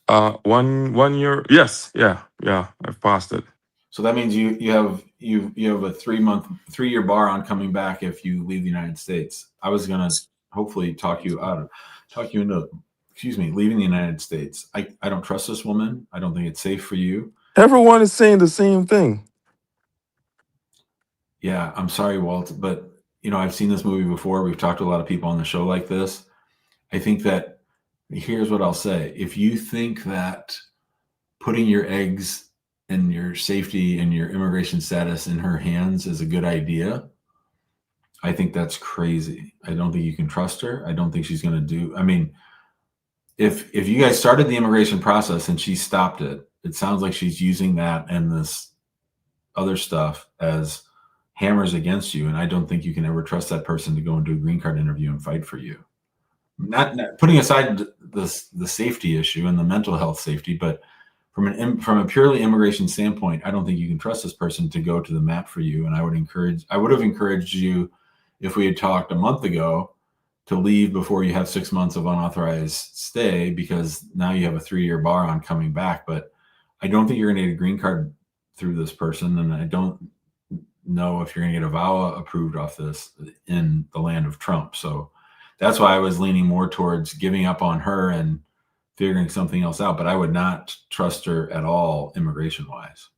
1 year. Yes. Yeah. I've passed it. So that means you have a 3-year bar on coming back if you leave the United States. I was gonna hopefully talk you into leaving the United States. I don't trust this woman. I don't think it's safe for you. Everyone is saying the same thing. Yeah, I'm sorry, Walt, but I've seen this movie before. We've talked to a lot of people on the show like this. I think that here's what I'll say. If you think that putting your eggs and your safety and your immigration status in her hands is a good idea, I think that's crazy. I don't think you can trust her. I don't think she's going to do. I mean, if you guys started the immigration process and she stopped it, it sounds like she's using that and this other stuff as hammers against you. And I don't think you can ever trust that person to go and do a green card interview and fight for you. Not putting aside the safety issue and the mental health safety, but from a purely immigration standpoint, I don't think you can trust this person to go to the mat for you. And I would have encouraged you, if we had talked a month ago, to leave before you have 6 months of unauthorized stay, because now you have a 3-year bar on coming back. But I don't think you're going to get a green card through this person, and I don't know if you're going to get a VAWA approved off this in the land of Trump. So that's why I was leaning more towards giving up on her and figuring something else out. But I would not trust her at all, immigration wise.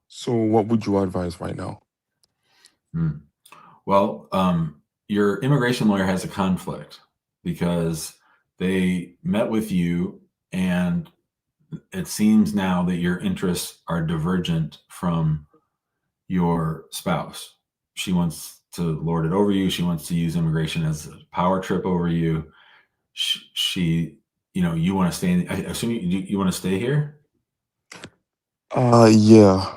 So what would you advise right now? Well, your immigration lawyer has a conflict because they met with you, and it seems now that your interests are divergent from your spouse. She wants to lord it over you. She wants to use immigration as a power trip over you. She you want to stay. I assume you want to stay here. Yeah.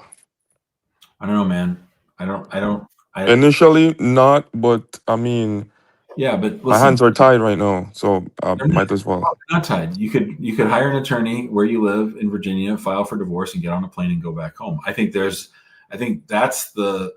I don't know, man. I don't. Initially, not, but I mean, Yeah, but my listen, hands are tied right now, so I might as well. not tied. You could hire an attorney where you live in Virginia, file for divorce, and get on a plane and go back home. I think that's the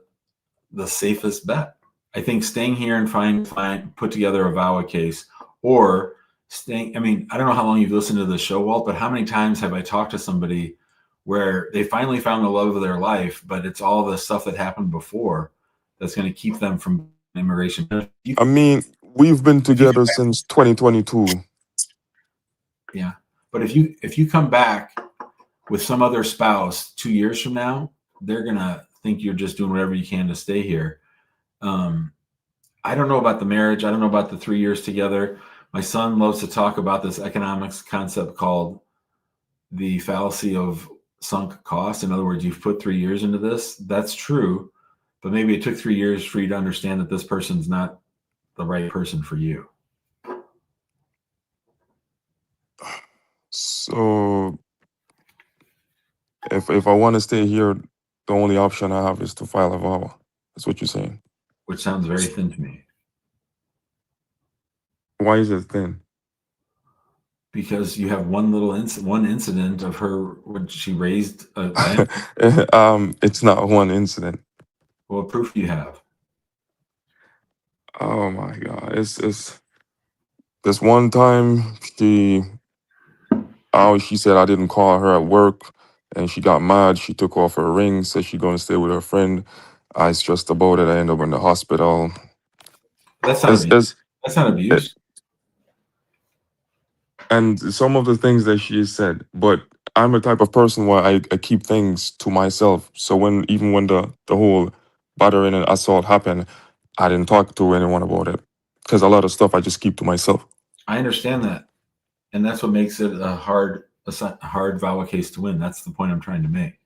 safest bet. I think staying here and put together a VAWA case, or staying. I mean, I don't know how long you've listened to the show, Walt, but how many times have I talked to somebody where they finally found the love of their life, but it's all the stuff that happened before that's going to keep them from immigration. I mean, we've been together since 2022. Yeah, but if you come back with some other spouse 2 years from now, they're gonna think you're just doing whatever you can to stay here. I don't know about the marriage. I don't know about the 3 years together. My son loves to talk about this economics concept called the fallacy of sunk cost. In other words, you've put 3 years into this. That's true, but maybe it took 3 years for you to understand that this person's not the right person for you. So if I want to stay here, the only option I have is to file a VAWA. That's what you're saying. Which sounds very thin to me. Why is it thin? Because you have one incident of her when she raised a lamb. It's not one incident. What proof do you have? Oh my God. It's this one time she said I didn't call her at work, and she got mad. She took off her ring, said she's gonna stay with her friend. I stressed about it. I ended up in the hospital. That's not abuse. That's not abuse. And some of the things that she has said, but I'm a type of person where I keep things to myself. So even when the whole battering and assault happened, I didn't talk to anyone about it, because a lot of stuff I just keep to myself. I understand that, and that's what makes it a hard VAWA case to win. That's the point I'm trying to make.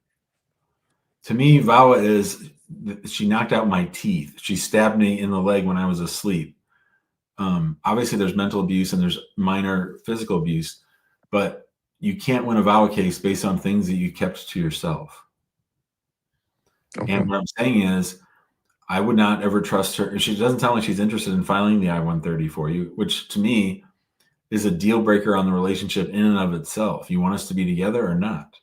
To me, VAWA is she knocked out my teeth. She stabbed me in the leg when I was asleep. Obviously, there's mental abuse and there's minor physical abuse, but you can't win a VAWA case based on things that you kept to yourself. Okay. And what I'm saying is, I would not ever trust her. She doesn't sound like she's interested in filing the I-130 for you, which to me is a deal breaker on the relationship in and of itself. You want us to be together or not?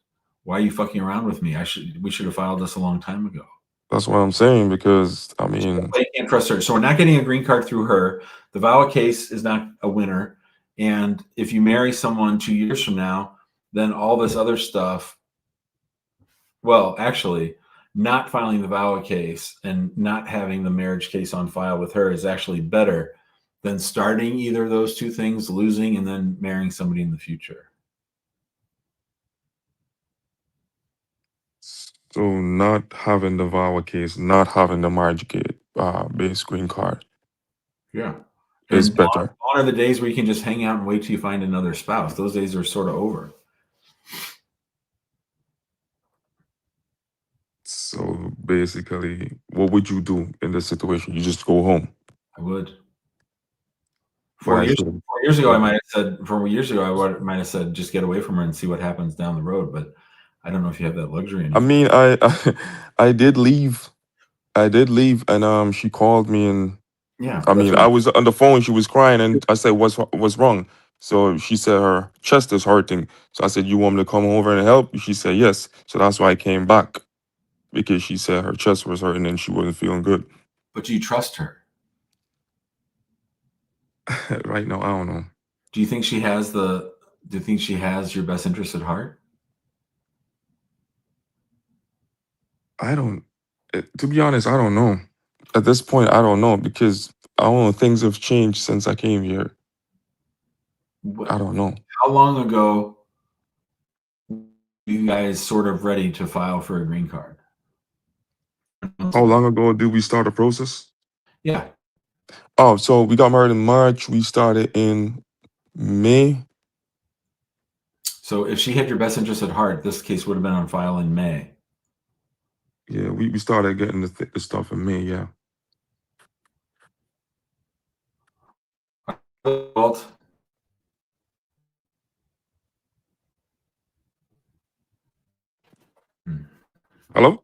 Why are you fucking around with me? We should have filed this a long time ago. That's what I'm saying, because I mean, I can't trust her. So we're not getting a green card through her. The VAWA case is not a winner. And if you marry someone 2 years from now, then all this other stuff, well, actually, not filing the VAWA case and not having the marriage case on file with her is actually better than starting either of those two things, losing, and then marrying somebody in the future. So not having the VAWA case, not having the marriage based green card. Yeah. Is better. Gone are the days where you can just hang out and wait till you find another spouse. Those days are sort of over. So basically, what would you do in this situation? You just go home. I would. 4 years ago, I might have said, just get away from her and see what happens down the road. But I don't know if you have that luxury anymore. I mean, I did leave. And she called me, and yeah. I mean, I was on the phone. She was crying, and I said, "What's wrong?" So she said her chest is hurting. So I said, "You want me to come over and help?" She said yes. So that's why I came back, because she said her chest was hurting and she wasn't feeling good. But do you trust her? Right now, I don't know. Do you think she has your best interest at heart? I don't. To be honest, I don't know. At this point, I don't know, because I don't know. Things have changed since I came here. I don't know. How long ago were you guys sort of ready to file for a green card? How long ago did we start the process? Yeah. Oh, so we got married in March. We started in May. So if she had your best interest at heart, this case would have been on file in May. Yeah, we started getting the stuff in May. Yeah. Walt? Hello?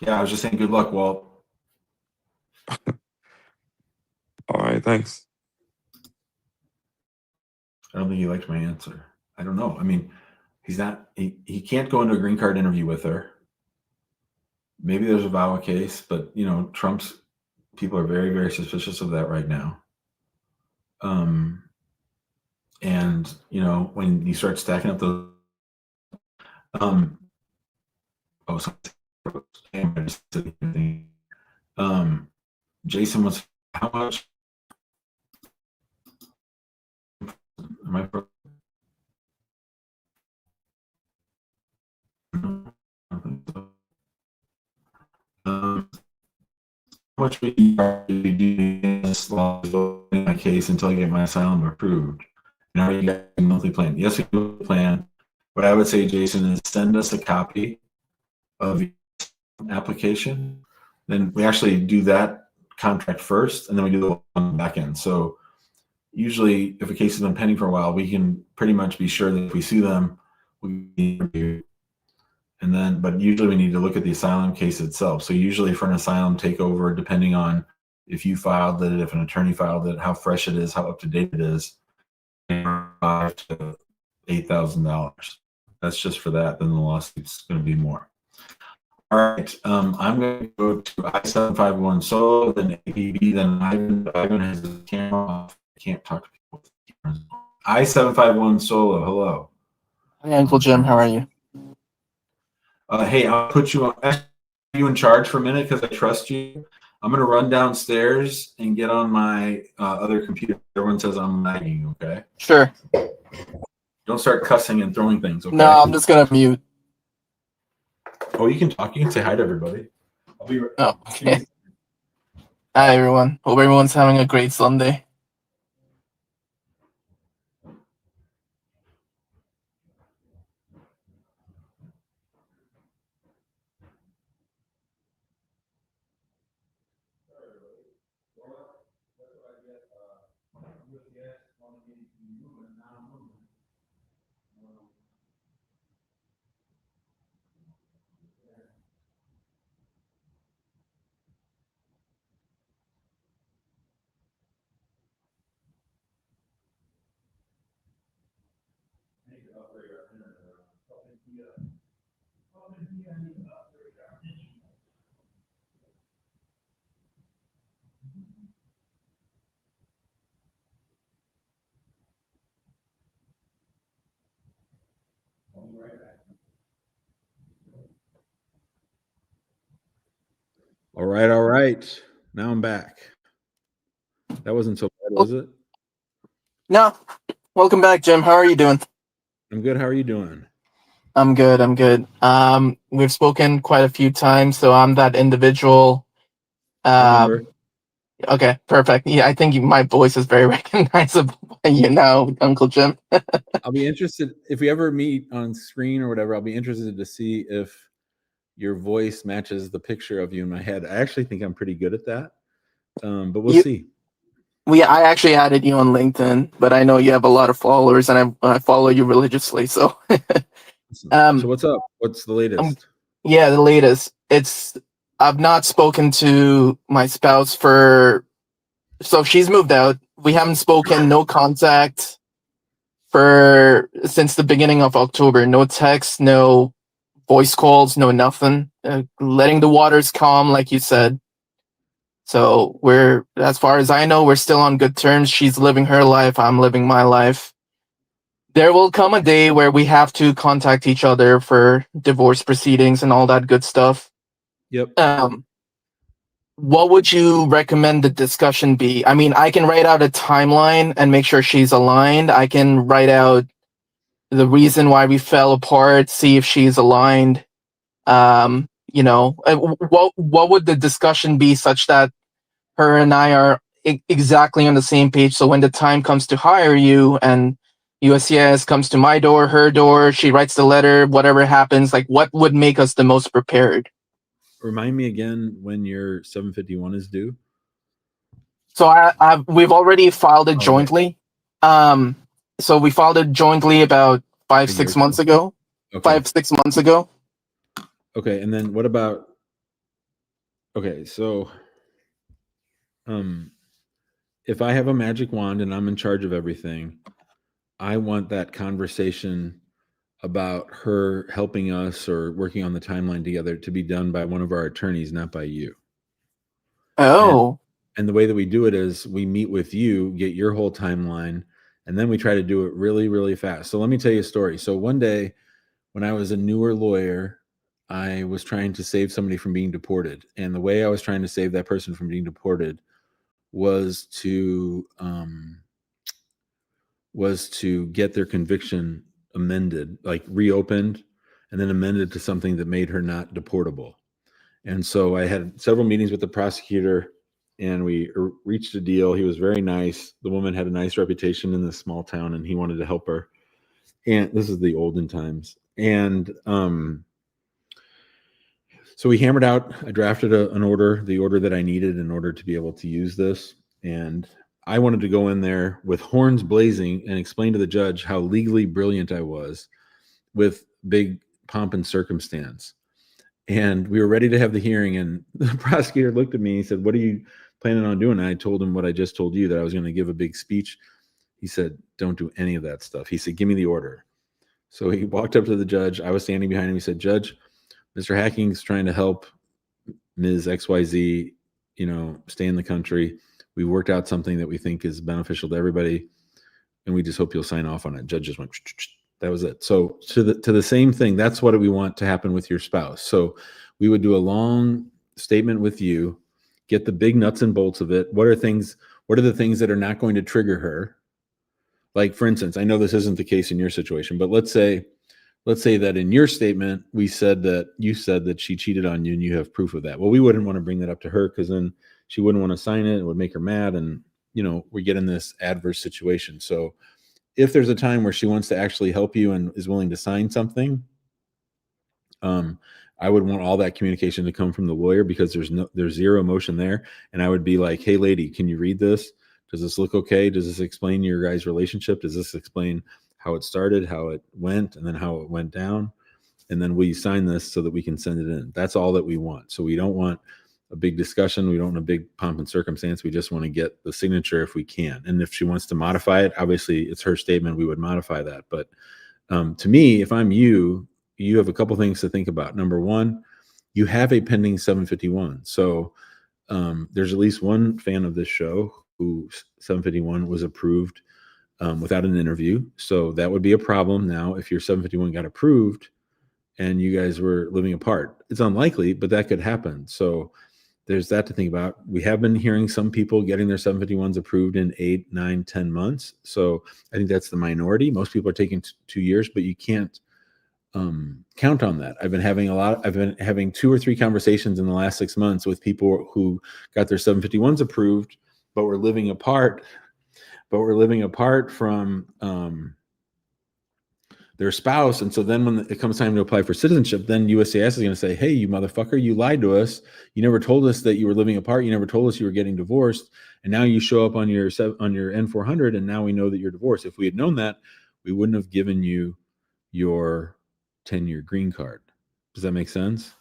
Yeah, I was just saying good luck, Walt. All right, thanks. I don't think he liked my answer. I don't know. I mean, he can't go into a green card interview with her. Maybe there's a VAWA case, but Trump's people are very, very suspicious of that right now. And when you start stacking up those, Jason was how much? Am I? How much would you do this in my case until I get my asylum approved? And are you guys a monthly plan? Yes, we do a plan. What I would say, Jason, is send us a copy of your application. Then we actually do that contract first, and then we do the one on the back end. So usually, if a case has been pending for a while, we can pretty much be sure that if we sue them, we interview. And then, but usually we need to look at the asylum case itself. So usually for an asylum takeover, depending on if you filed it, if an attorney filed it, how fresh it is, how up to date it is, $5,000 to $8,000. That's just for that. Then the lawsuit's going to be more. All right, I'm going to go to I-751 Solo, then ABB, then Ivan has his camera off. I can't talk to people with cameras on. I-751 Solo, hello. Hi, Uncle Jim. How are you? Hey, I'll put you in charge for a minute because I trust you. I'm going to run downstairs and get on my other computer. Everyone says I'm lagging, okay? Sure. Don't start cussing and throwing things, okay? No, I'm just gonna mute. Oh, you can talk. You can say hi to everybody. I'll be right. Oh, okay. Hi, everyone. Hope everyone's having a great Sunday. All right, all right. Now I'm back. That wasn't so bad, was it? No, welcome back, Jim. How are you doing? I'm good. How are you doing? I'm good. I'm good. We've spoken quite a few times, so I'm that individual. Remember? Okay, perfect. Yeah, I think my voice is very recognizable by you now, Uncle Jim. I'll be interested if we ever meet on screen or whatever. I'll be interested to see if your voice matches the picture of you in my head. I actually think I'm pretty good at that, but we'll see. I actually added you on LinkedIn, but I know you have a lot of followers, and I follow you religiously. So, So what's up? What's the latest? yeah, the latest. I've not spoken to my spouse so she's moved out. We haven't spoken, no contact. since the beginning of October. No text, no voice calls, no nothing. Letting the waters calm, like you said. So we're, as far as I know, we're still on good terms. She's living her life. I'm living my life. There will come a day where we have to contact each other for divorce proceedings and all that good stuff. Yep. What would you recommend the discussion be? I mean, I can write out a timeline and make sure she's aligned. I can write out the reason why we fell apart, see if she's aligned. What would the discussion be such that her and I are exactly on the same page? So when the time comes to hire you and USCIS comes to my door, her door, she writes the letter, whatever happens, like what would make us the most prepared? Remind me again when your 751 is due. So we've already filed it right. jointly. So we filed it jointly about A year 6 ago. months ago. Okay. 5-6 months ago. Okay, and then what about? Okay, so, if I have a magic wand and I'm in charge of everything, I want that conversation about her helping us or working on the timeline together to be done by one of our attorneys, not by you. Oh. And the way that we do it is we meet with you, get your whole timeline, and then we try to do it really, really fast. So let me tell you a story. So one day when I was a newer lawyer, I was trying to save somebody from being deported. And the way I was trying to save that person from being deported was to get their conviction amended, like reopened, and then amended to something that made her not deportable. And so I had several meetings with the prosecutor, and we reached a deal. He was very nice. The woman had a nice reputation in this small town, and he wanted to help her. And this is the olden times. And so we hammered out, I drafted an order, the order that I needed in order to be able to use this. And I wanted to go in there with horns blazing and explain to the judge how legally brilliant I was with big pomp and circumstance. And we were ready to have the hearing, and the prosecutor looked at me and he said, "What are you planning on doing?" And I told him what I just told you, that I was going to give a big speech. He said, "Don't do any of that stuff." He said, "Give me the order." So he walked up to the judge. I was standing behind him. He said, "Judge, Mr. Hacking's trying to help Ms. XYZ, stay in the country. We worked out something that we think is beneficial to everybody, and we just hope you'll sign off on it." Judge just went, that was it. So to the same thing, that's what we want to happen with your spouse. So we would do a long statement with you, get the big nuts and bolts of it. What are the things that are not going to trigger her? Like, for instance, I know this isn't the case in your situation, but let's say that in your statement, you said that she cheated on you and you have proof of that. Well, we wouldn't want to bring that up to her, because then she wouldn't want to sign it. It would make her mad. And, we get in this adverse situation. So if there's a time where she wants to actually help you and is willing to sign something, I would want all that communication to come from the lawyer, because there's zero emotion there. And I would be like, "Hey lady, can you read this? Does this look okay? Does this explain your guys' relationship? Does this explain how it started, how it went, and then how it went down? And then will you sign this so that we can send it in?" That's all that we want. So we don't want a big discussion. We don't want a big pomp and circumstance. We just want to get the signature if we can. And if she wants to modify it, obviously it's her statement. We would modify that. But to me, if I'm you have a couple things to think about. Number one, you have a pending 751. So there's at least one fan of this show who 751 was approved without an interview. So that would be a problem now if your 751 got approved and you guys were living apart. It's unlikely, but that could happen. So there's that to think about. We have been hearing some people getting their 751s approved in 8, 9, 10 months. So I think that's the minority. Most people are taking 2 years, but you can't count on that. I've been having 2 or 3 conversations in the last 6 months with people who got their 751s approved, but were living apart from their spouse. And so then when it comes time to apply for citizenship, then USCIS is going to say, "Hey, you motherfucker, you lied to us. You never told us that you were living apart. You never told us you were getting divorced. And now you show up on your N400, and now we know that you're divorced. If we had known that, we wouldn't have given you your 10-year green card." Does that make sense?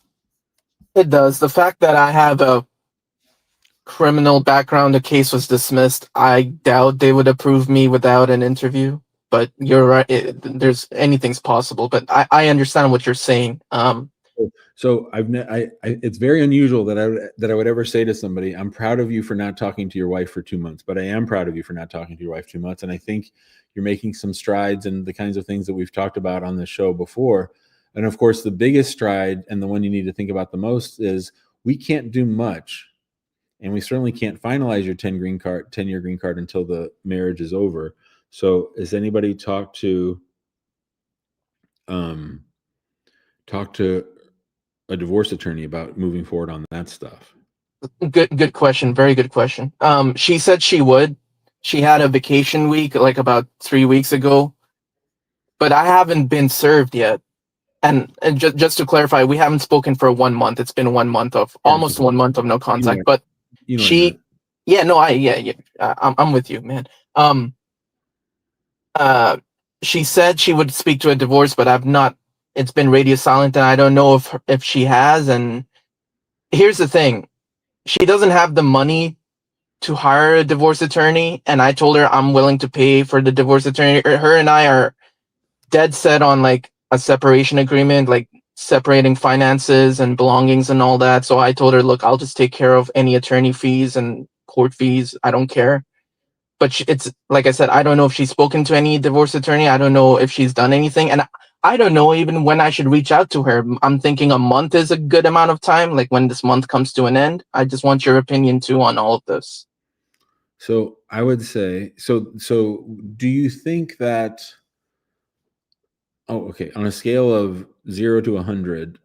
It does. The fact that I have a criminal background, the case was dismissed, I doubt they would approve me without an interview. But you're right. There's anything's possible. But I understand what you're saying. So it's very unusual that I would ever say to somebody, I'm proud of you for not talking to your wife for 2 months, but I am proud of you for not talking to your wife 2 months. And I think you're making some strides in the kinds of things that we've talked about on this show before. And of course, the biggest stride and the one you need to think about the most is we can't do much. And we certainly can't finalize your 10-year green card until the marriage is over. So has anybody talked to a divorce attorney about moving forward on that stuff? Good question. Very good question. She said she would. She had a vacation week like about 3 weeks ago, but I haven't been served yet. And just to clarify, we haven't spoken for 1 month. It's been 1 month of almost 1 month of no contact. But You know what I she, meant. yeah, no, yeah. I'm with you, man. She said she would speak to a divorce, but I've not. It's been radio silent, and I don't know if she has. And here's the thing: she doesn't have the money to hire a divorce attorney, and I told her I'm willing to pay for the divorce attorney. Her and I are dead set on like a separation agreement, like separating finances and belongings and all that. So I told her, look, I'll just take care of any attorney fees and court fees. I don't care. But it's like I said, I don't know if she's spoken to any divorce attorney. I don't know if she's done anything. And I don't know even when I should reach out to her. I'm thinking a month is a good amount of time, like when this month comes to an end. I just want your opinion too on all of this. So I would say, so do you think that, okay, on a scale of 0 to 100,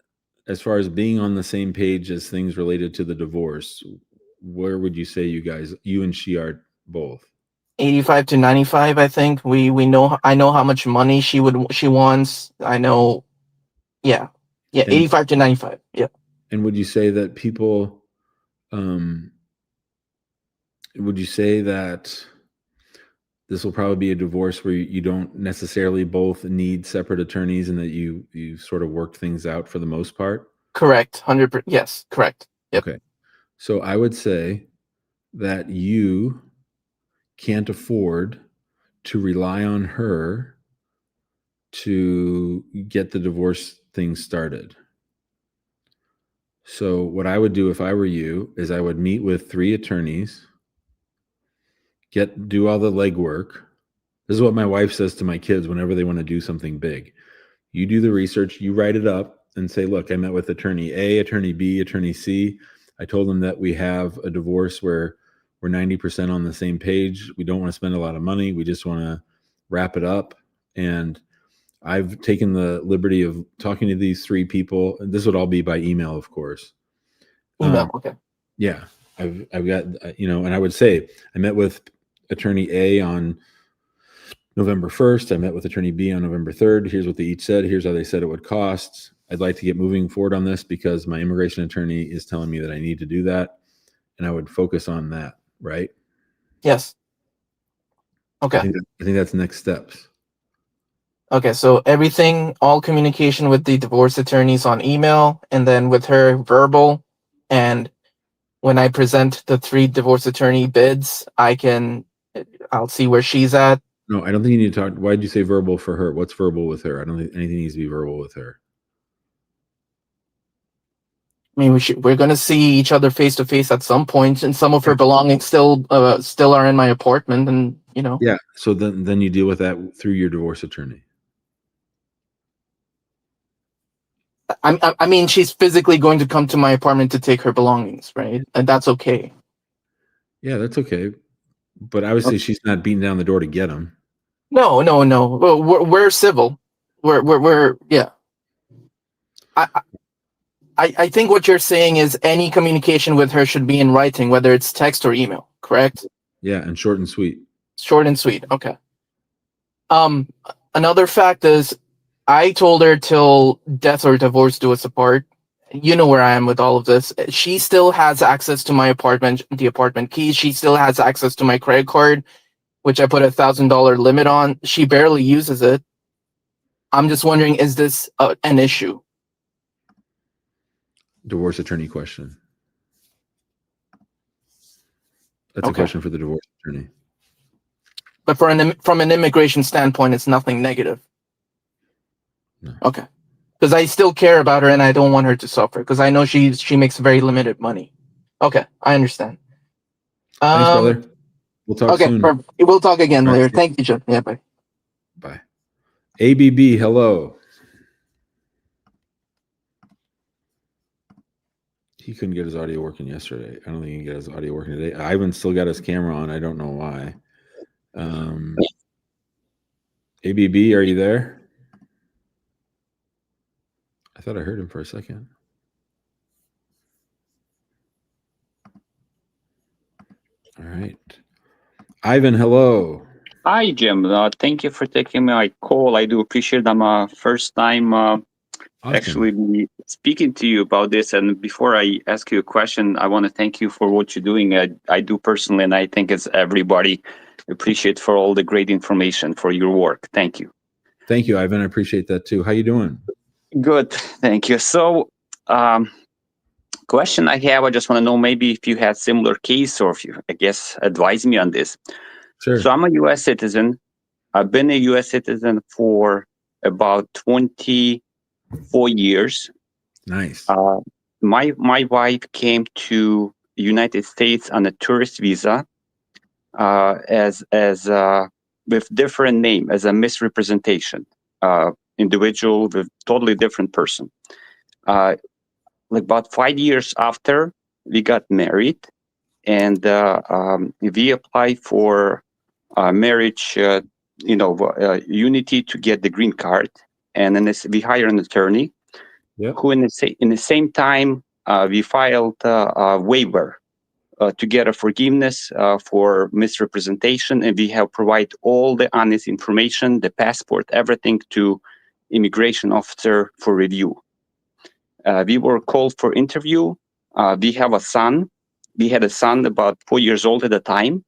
as far as being on the same page as things related to the divorce, where would you say you and she are both? 85 to 95, I think. We know, I know how much money she wants. I know. Yeah. Yeah, 85 to 95. Yeah. And would you say that people, would you say that this will probably be a divorce where you don't necessarily both need separate attorneys and that you sort of worked things out for the most part? Correct. 100%. Yes, correct. Yep. Okay. So I would say that you can't afford to rely on her to get the divorce thing started. So what I would do if I were you is I would meet with 3 attorneys, do all the legwork. This is what my wife says to my kids whenever they want to do something big. You do the research, you write it up and say, look, I met with attorney A, attorney B, attorney C. I told them that we have a divorce where we're 90% on the same page. We don't want to spend a lot of money. We just want to wrap it up. And I've taken the liberty of talking to these 3 people. And this would all be by email, of course. Email, okay. Yeah. I've got, and I would say I met with attorney A on November 1st. I met with attorney B on November 3rd. Here's what they each said. Here's how they said it would cost. I'd like to get moving forward on this because my immigration attorney is telling me that I need to do that. And I would focus on that, right? Yes. Okay. I think that's next steps. Okay, so everything, all communication with the divorce attorneys on email, and then with her verbal. And when I present the 3 divorce attorney bids, I'll see where she's at. No, I don't think you need to talk. Why did you say verbal for her? What's verbal with her? I don't think anything needs to be verbal with her. I mean, we're going to see each other face to face at some point, and some of her belongings still are in my apartment, and Yeah. So then you deal with that through your divorce attorney. I mean, she's physically going to come to my apartment to take her belongings, right? And that's okay. Yeah, that's okay. But obviously, she's not beating down the door to get them. No. Well, we're civil. We're yeah. I think what you're saying is any communication with her should be in writing, whether it's text or email, correct? Yeah, and short and sweet. Short and sweet. Okay. Another fact is I told her till death or divorce do us apart. You know where I am with all of this. She still has access to my apartment, the apartment keys. She still has access to my credit card, which I put $1,000 limit on. She barely uses it. I'm just wondering, is this an issue? Divorce attorney question. That's Okay. a question for the divorce attorney. But from an immigration standpoint, it's nothing negative. No. Okay. Because I still care about her and I don't want her to suffer because I know she makes very limited money. Okay, I understand. Thanks, brother. We'll talk Okay, soon. we'll talk again All right. later. Thank you, Jim. Yeah, bye. Bye. ABB, hello. He couldn't get his audio working yesterday. I don't think he can get his audio working today. Ivan still got his camera on. I don't know why. ABB, are you there? I thought I heard him for a second. All right. Ivan, hello. Hi, Jim. Thank you for taking my call. I do appreciate. I'm first time Awesome. actually speaking to you about this. And before I ask you a question, I want to thank you for what you're doing. I do personally, and I think it's everybody appreciate for all the great information for your work. Thank you. Thank you, Ivan. I appreciate that too. How you doing? Good. Thank you. So, question I have, I just want to know maybe if you had similar case or if you, I guess, advise me on this. Sure. So I'm a U.S. citizen. I've been a U.S. citizen for about 24 years. Nice. My wife came to the United States on a tourist visa as with different name, as a misrepresentation, individual with totally different person. Like about 5 years after we got married, and we applied for marriage, unity to get the green card, and then we hire an attorney. Yep. Who in the same time we filed a waiver to get a forgiveness for misrepresentation, and we have provided all the honest information, the passport, everything to immigration officer for review. We were called for interview. We have a son. We had a son about 4 years old at the time,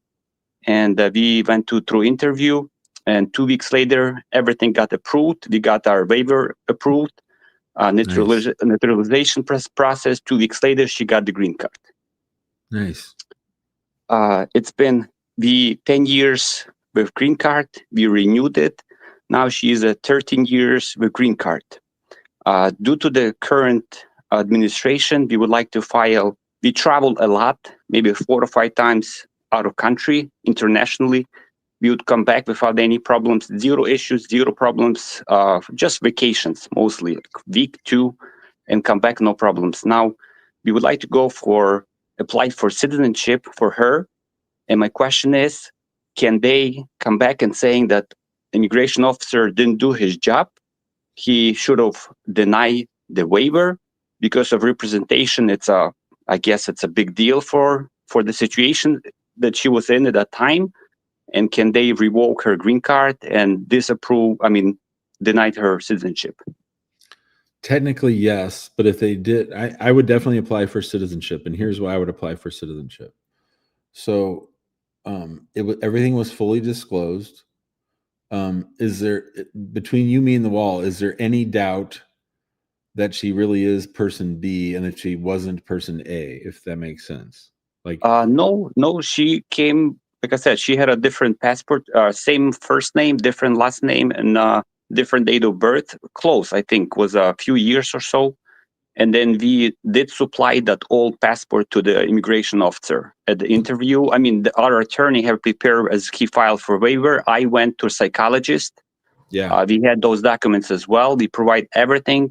and we went through interview. And 2 weeks later, everything got approved. We got our waiver approved. Naturalization process. 2 weeks later, she got the green card. Nice. It's been 10 years with green card. We renewed it. Now she is at 13 years with green card. Due to the current administration, we would like to file. We traveled a lot, maybe 4 or 5 times out of country, internationally. We would come back without any problems, zero issues, zero problems, just vacations, mostly like week, 2, and come back, no problems. Now, we would like to apply for citizenship for her. And my question is, can they come back and saying that immigration officer didn't do his job? He should have denied the waiver because of representation. I guess it's a big deal for the situation that she was in at that time. And can they revoke her green card and deny her citizenship? Technically, yes, but if they did, I would definitely apply for citizenship. And here's why I would apply for citizenship. So everything was fully disclosed. Is there, between you, me, and the wall, is there any doubt that she really is person B and that she wasn't person A, if that makes sense? Like, no, she came, like I said, she had a different passport, same first name, different last name, and different date of birth. Close, I think, was a few years or so. And then we did supply that old passport to the immigration officer at the interview. Our attorney had prepared as he filed for waiver. I went to a psychologist. yeah, We had those documents as well. We provide everything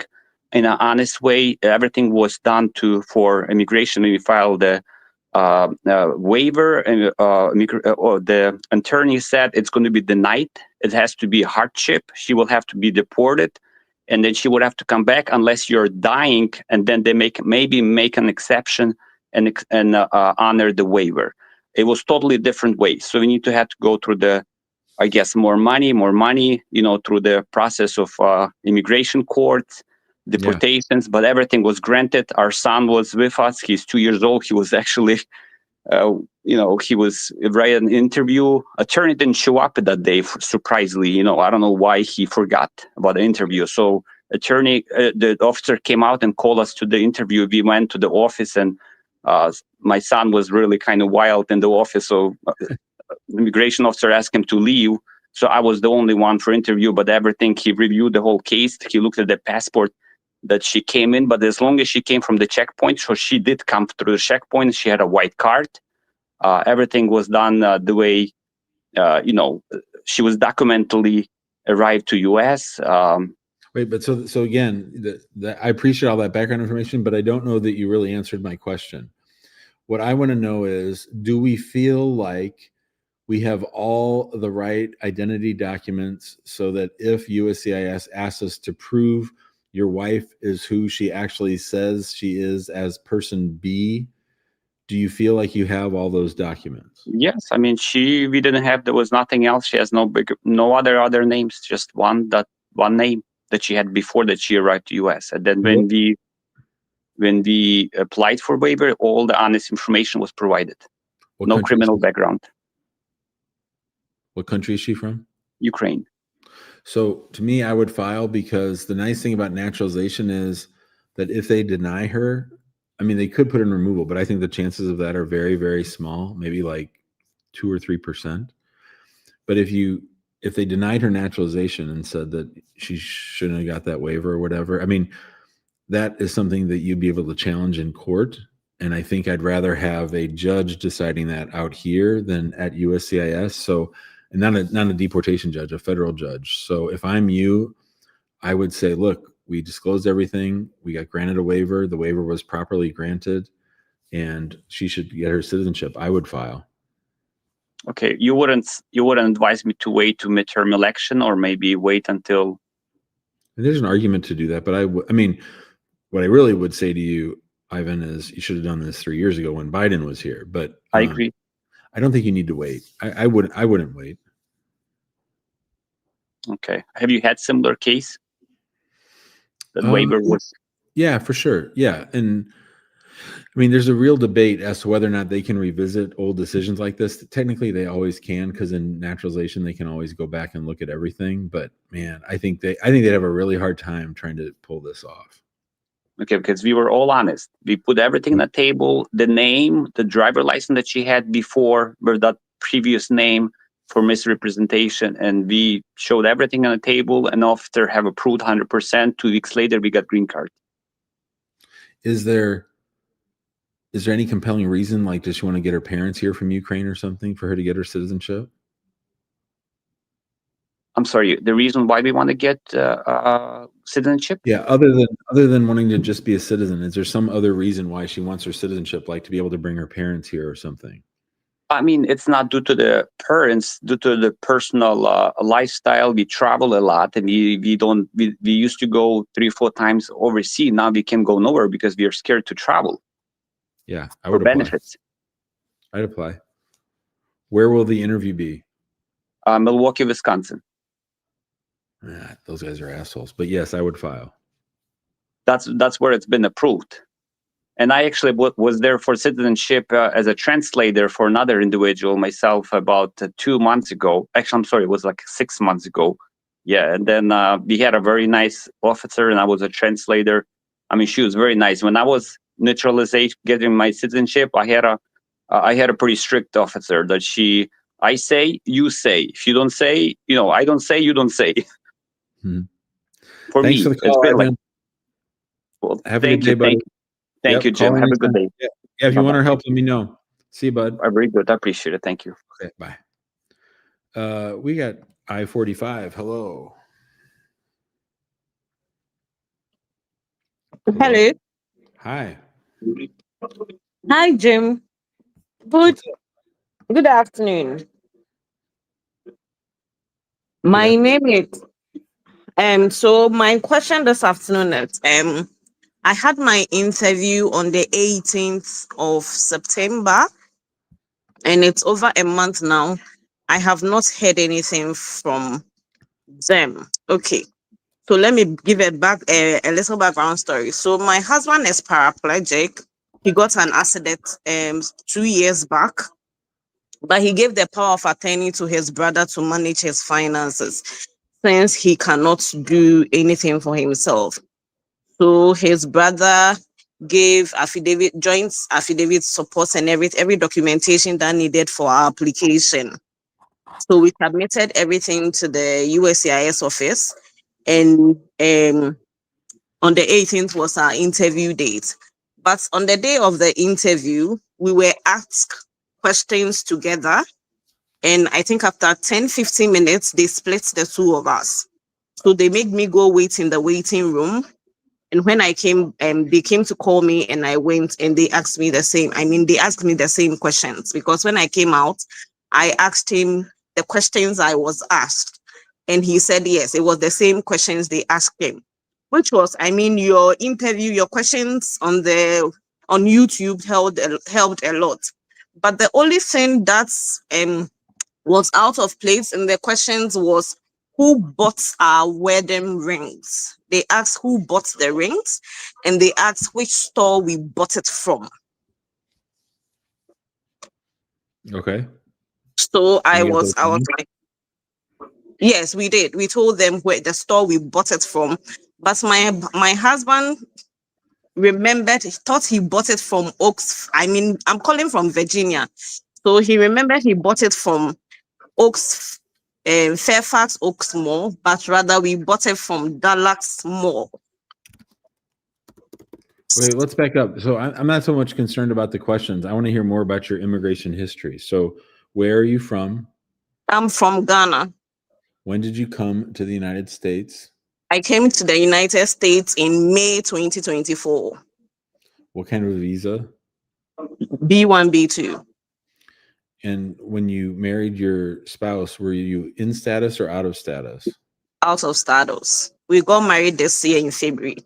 in an honest way. Everything was done for immigration. We filed the waiver, and the attorney said it's going to be denied. It has to be a hardship. She will have to be deported, and then she would have to come back unless you're dying, and then they maybe make an exception and honor the waiver. It was totally different way. So we need to have to go through more money, through the process of immigration courts, deportations, but everything was granted. Our son was with us. He's 2 years old. He was actually, he was right in an interview. Attorney didn't show up that day, surprisingly. I don't know why he forgot about the interview. So the officer came out and called us to the interview. We went to the office, and my son was really kind of wild in the office. So immigration officer asked him to leave. So I was the only one for interview, but everything, he reviewed the whole case. He looked at the passport that she came in, but as long as she came from the checkpoint, so she did come through the checkpoint, she had a white card. Everything was done the way, she was documentally arrived to US. Wait, but so again, I appreciate all that background information, but I don't know that you really answered my question. What I want to know is, do we feel like we have all the right identity documents so that if USCIS asks us to prove your wife is who she actually says she is as person B, do you feel like you have all those documents? Yes, I mean, we didn't have, there was nothing else. She has no other names, just one name that she had before that she arrived to US. And then when we applied for waiver, all the honest information was provided. No criminal background. What country is she from? Ukraine. So to me, I would file, because the nice thing about naturalization is that if they deny her, I mean, they could put in removal, but I think the chances of that are very, very small, maybe like 2 or 3%. But if they denied her naturalization and said that she shouldn't have got that waiver or whatever, I mean, that is something that you'd be able to challenge in court. And I think I'd rather have a judge deciding that out here than at USCIS. So, and not a deportation judge, a federal judge. So if I'm you, I would say, look, we disclosed everything. We got granted a waiver. The waiver was properly granted, and she should get her citizenship. I would file. Okay, you wouldn't advise me to wait to midterm election, or maybe wait until? And there's an argument to do that, but I mean, what I really would say to you, Ivan, is you should have done this 3 years ago when Biden was here. But I agree. I don't think you need to wait. I wouldn't wait. Okay. Have you had similar case? That waiver was. Yeah, for sure. Yeah, and I mean, there's a real debate as to whether or not they can revisit old decisions like this. Technically, they always can, because in naturalization, they can always go back and look at everything. But man, I think they'd have a really hard time trying to pull this off. Okay, because we were all honest. We put everything on the table, the name, the driver license that she had before, with that previous name for misrepresentation, and we showed everything on the table, and after have approved 100%, 2 weeks later, we got green card. Is there any compelling reason, like, does she want to get her parents here from Ukraine or something for her to get her citizenship? I'm sorry, the reason why we want to get citizenship? Yeah, other than wanting to just be a citizen, is there some other reason why she wants her citizenship, like to be able to bring her parents here or something? I mean, it's not due to the parents, due to the personal lifestyle. We travel a lot, and we used to go 3-4 times overseas. Now we can go nowhere because we are scared to travel. Yeah, I would for benefits. I'd apply. Where will the interview be? Milwaukee, Wisconsin. Those guys are assholes. But yes, I would file. That's where it's been approved. And I actually was there for citizenship as a translator for another individual myself about 2 months ago. Actually, I'm sorry, it was like 6 months ago. Yeah, and then we had a very nice officer, and I was a translator. I mean, she was very nice. When I was naturalization, getting my citizenship, I had a pretty strict officer that I say, you say. If you don't say, I don't say, you don't say. For Thanks me, for the call, it's been like, well, have a good day, buddy. Thank you, Jim. Have a good day. Yeah, if you want our help, let me know. See you, bud. Very good. I appreciate it. Thank you. Okay, bye. We got I-45. Hello. Hello. Hi. Hi, Jim. Good afternoon. My name is so my question this afternoon is I had my interview on the 18th of September, and it's over a month now. I have not heard anything from them. Okay. So let me give a little background story. So my husband is paraplegic. He got an accident 2 years back, but he gave the power of attorney to his brother to manage his finances, since he cannot do anything for himself. So his brother gave affidavit, joint affidavit support and every documentation that needed for our application. So we submitted everything to the USCIS office, and on the 18th was our interview date. But on the day of the interview, we were asked questions together. And I think after 10-15 minutes, they split the two of us. So they made me go wait in the waiting room. And when I came, they came to call me, and I went, and they asked me the same. They asked me the same questions, because when I came out, I asked him the questions I was asked. And he said, yes, it was the same questions they asked him, which was, your interview, your questions on YouTube helped a lot. But the only thing that's was out of place in the questions was, who bought our wedding rings? They asked who bought the rings, and they asked which store we bought it from. Okay. So I You got was those names? like, yes, we did. We told them where the store we bought it from. But my husband remembered, he thought he bought it from Oaks. I'm calling from Virginia. So he remembered he bought it from Oaks, Fairfax Oaks Mall, but rather we bought it from Dallas Mall. Wait, let's back up. So I'm not so much concerned about the questions. I want to hear more about your immigration history. So where are you from? I'm from Ghana. When did you come to the United States? I came to the United States in May 2024. What kind of visa? B1, B2. And when you married your spouse, were you in status or out of status? Out of status. We got married this year in February.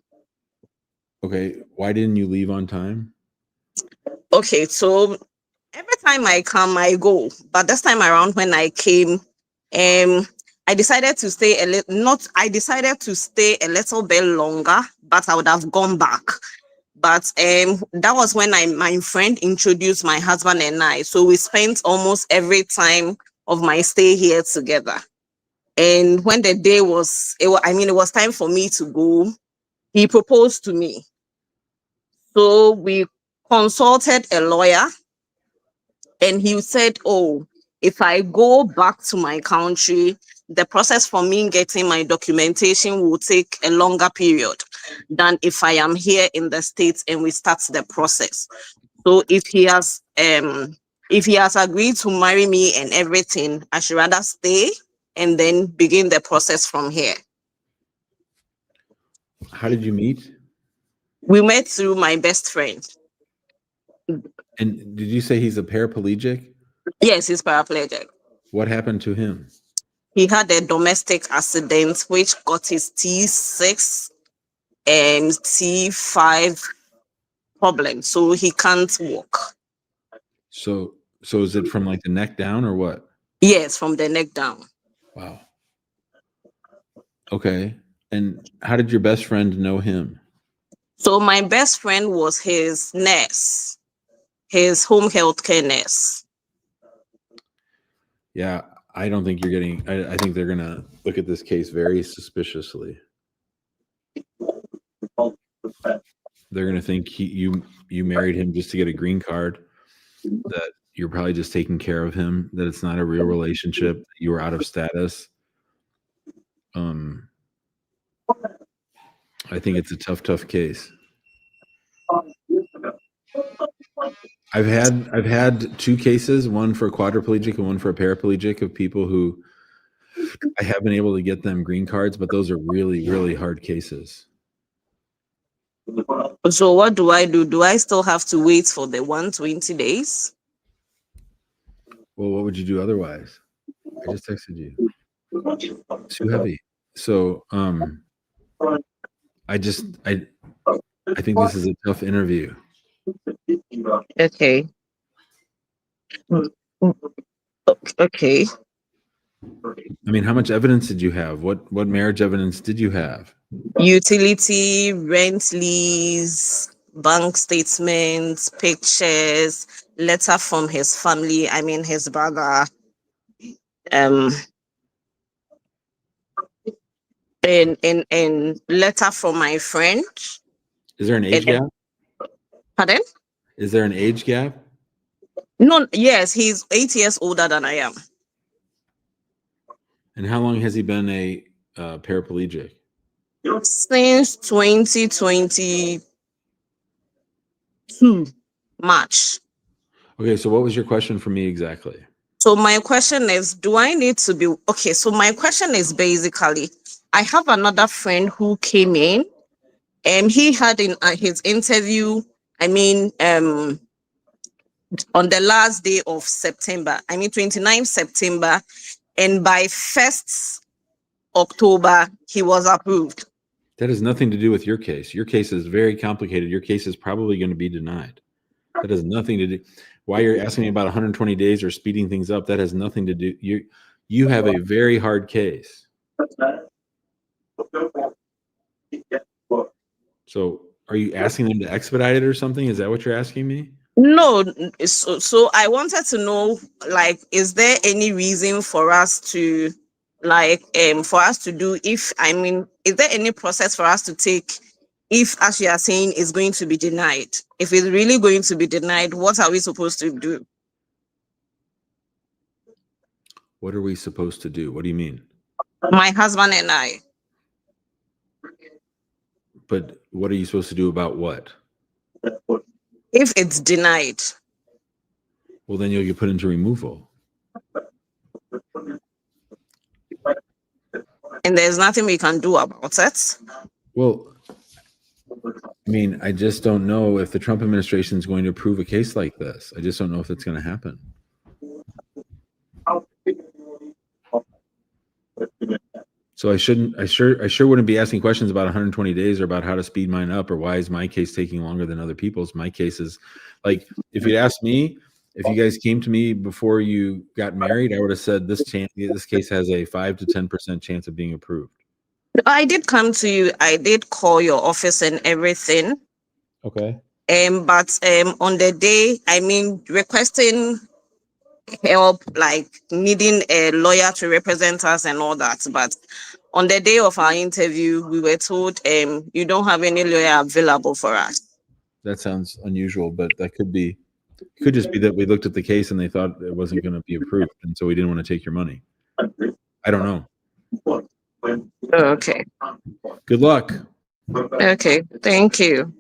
Okay. Why didn't you leave on time? Okay, so every time I come, I go. But this time around, when I came, I decided to stay to stay a little bit longer, but I would have gone back. But that was when my friend introduced my husband and I. So we spent almost every time of my stay here together. And when the day was, it was time for me to go, he proposed to me. So we consulted a lawyer, and he said, oh, if I go back to my country, the process for me getting my documentation will take a longer period than if I am here in the States and we start the process. So if he has agreed to marry me and everything, I should rather stay and then begin the process from here. How did you meet? We met through my best friend. And did you say he's a paraplegic? Yes, he's paraplegic. What happened to him? He had a domestic accident which got his T6 and T5 problem, so he can't walk. So is it from like the neck down or what? Yes, from the neck down. Wow. Okay. And how did your best friend know him? So my best friend was his nurse, his home health care nurse. Yeah, I don't think you're getting. I think they're gonna look at this case very suspiciously. They're gonna think you married him just to get a green card. That you're probably just taking care of him. That it's not a real relationship. You were out of status. I think it's a tough case. I've had two cases, one for a quadriplegic and one for a paraplegic, of people who I have been able to get them green cards, but those are really, really hard cases. So what do I do? Do I still have to wait for the 120 days? Well, what would you do otherwise? I just texted you. Too heavy. So I think this is a tough interview. Okay. Okay. I mean, how much evidence did you have? What marriage evidence did you have? Utility, rent lease, bank statements, pictures, letter from his family, his brother, and letter from my friend. Is there an age gap? Pardon? Is there an age gap? No, yes, he's 8 years older than I am. And how long has he been a paraplegic? Since 2022 March. Okay, so what was your question for me exactly? So my question is, do I need to be okay? So my question is basically, I have another friend who came in, and he had in his interview. I mean, on the last day of September. I mean, 29th September, and by 1st October, he was approved. That has nothing to do with your case. Your case is very complicated. Your case is probably going to be denied. That has nothing to do. Why you're asking me about 120 days or speeding things up? That has nothing to do. You have a very hard case. So, are you asking them to expedite it or something? Is that what you're asking me? No, so I wanted to know, like, is there any reason for us to, like, for us to do, if, I mean, is there any process for us to take if, as you are saying, is going to be denied? If it's really going to be denied, what are we supposed to do? What are we supposed to do? What do you mean? My husband and I. But what are you supposed to do about what? If it's denied. Well, then you'll get put into removal. And there's nothing we can do about it. Well, I mean, I just don't know if the Trump administration is going to approve a case like this. I just don't know if it's going to happen. So I sure wouldn't be asking questions about 120 days or about how to speed mine up or why is my case taking longer than other people's. My case is like, if you'd asked me, if you guys came to me before you got married, I would have said this case has a 5 to 10% chance of being approved. I did come to you. I did call your office and everything. Okay. But on the day, I mean, requesting help, like needing a lawyer to represent us and all that. But on the day of our interview, we were told you don't have any lawyer available for us. That sounds unusual, but that could just be that we looked at the case and they thought it wasn't going to be approved, and so we didn't want to take your money. I don't know. Okay. Good luck. Okay. Thank you.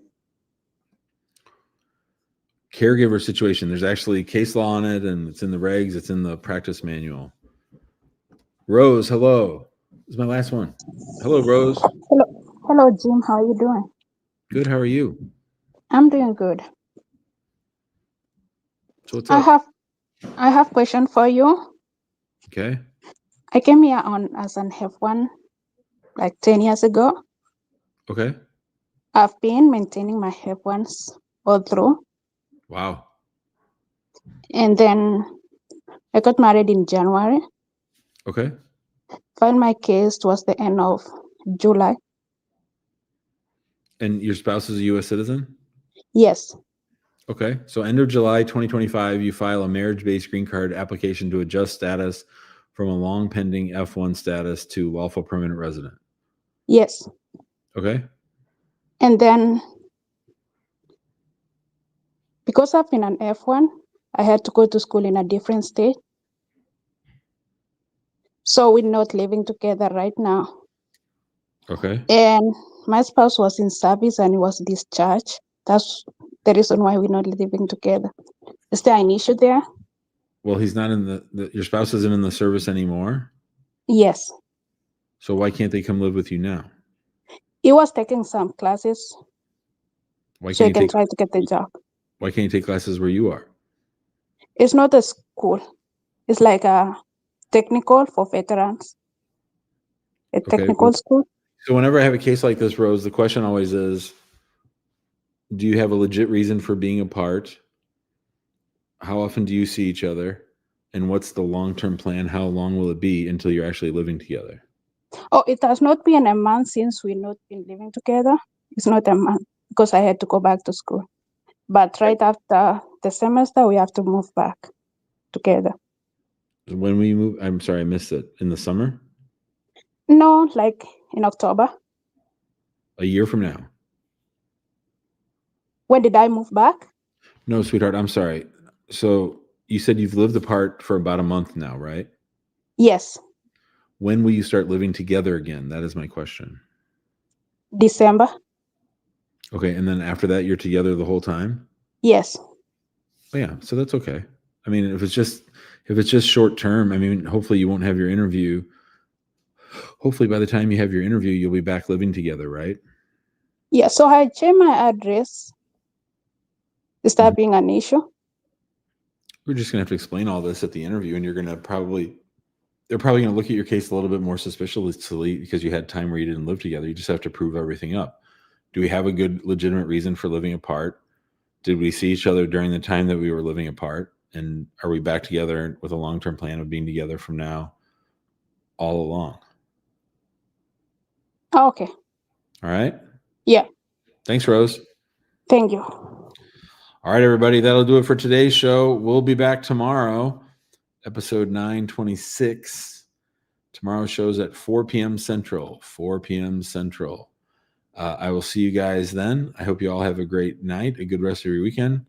Caregiver situation. There's actually case law on it, and it's in the regs. It's in the practice manual. Rose, hello. This is my last one. Hello, Rose. Hello, Jim. How are you doing? Good. How are you? I'm doing good. So what's up? I have question for you. Okay. I came here on as an F1 like 10 years ago. Okay. I've been maintaining my F1s all through. Wow. And then I got married in January. Okay. Filed my case towards the end of July. And your spouse is a U.S. citizen? Yes. Okay. So end of July 2025, you file a marriage-based green card application to adjust status from a long pending F1 status to lawful permanent resident. Yes. Okay. And then because I've been an F1, I had to go to school in a different state. So we're not living together right now. Okay. And my spouse was in service and he was discharged. That's the reason why we're not living together. Is there an issue there? Well, he's not in your spouse isn't in the service anymore. Yes. So why can't they come live with you now? He was taking some classes Why so he can't you can try to get the job. Why can't you take classes where you are? It's not a school. It's like a technical for veterans. A technical school. So whenever I have a case like this, Rose, the question always is, do you have a legit reason for being apart? How often do you see each other? And what's the long-term plan? How long will it be until you're actually living together? Oh, it has not been a month since we've not been living together. It's not a month because I had to go back to school. But right after the semester, we have to move back together. When we move, I'm sorry, I missed it. In the summer? No, like in October. A year from now? When did I move back? No, sweetheart, I'm sorry. So you said you've lived apart for about a month now, right? Yes, When will you start living together again? That is my question. December. Okay, and then after that, you're together the whole time? Yes. Oh, yeah, so that's okay. I mean, if it's just short term, I mean, hopefully you won't have your interview. Hopefully by the time you have your interview, you'll be back living together, right? Yeah, so I changed my address. Is that being an issue? We're just gonna have to explain all this at the interview, and they're probably gonna look at your case a little bit more suspiciously because you had time where you didn't live together. You just have to prove everything up. Do we have a good, legitimate reason for living apart? Did we see each other during the time that we were living apart? And are we back together with a long-term plan of being together from now all along? Oh, okay. All right. Yeah. Thanks, Rose. Thank you. All right, everybody. That'll do it for today's show. We'll be back tomorrow, episode 926. Tomorrow's show's at 4 p.m. Central. 4 p.m. Central. I will see you guys then. I hope you all have a great night, a good rest of your weekend.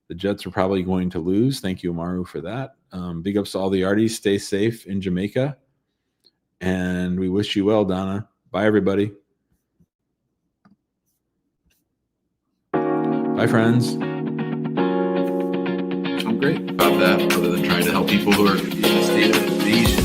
The Jets are probably going to lose. Thank you, Amaru, for that. Big ups to all the arties. Stay safe in Jamaica. And we wish you well, Donna. Bye, everybody. Bye, friends. I'm great about that, other than trying to help people who are in a state of invasion.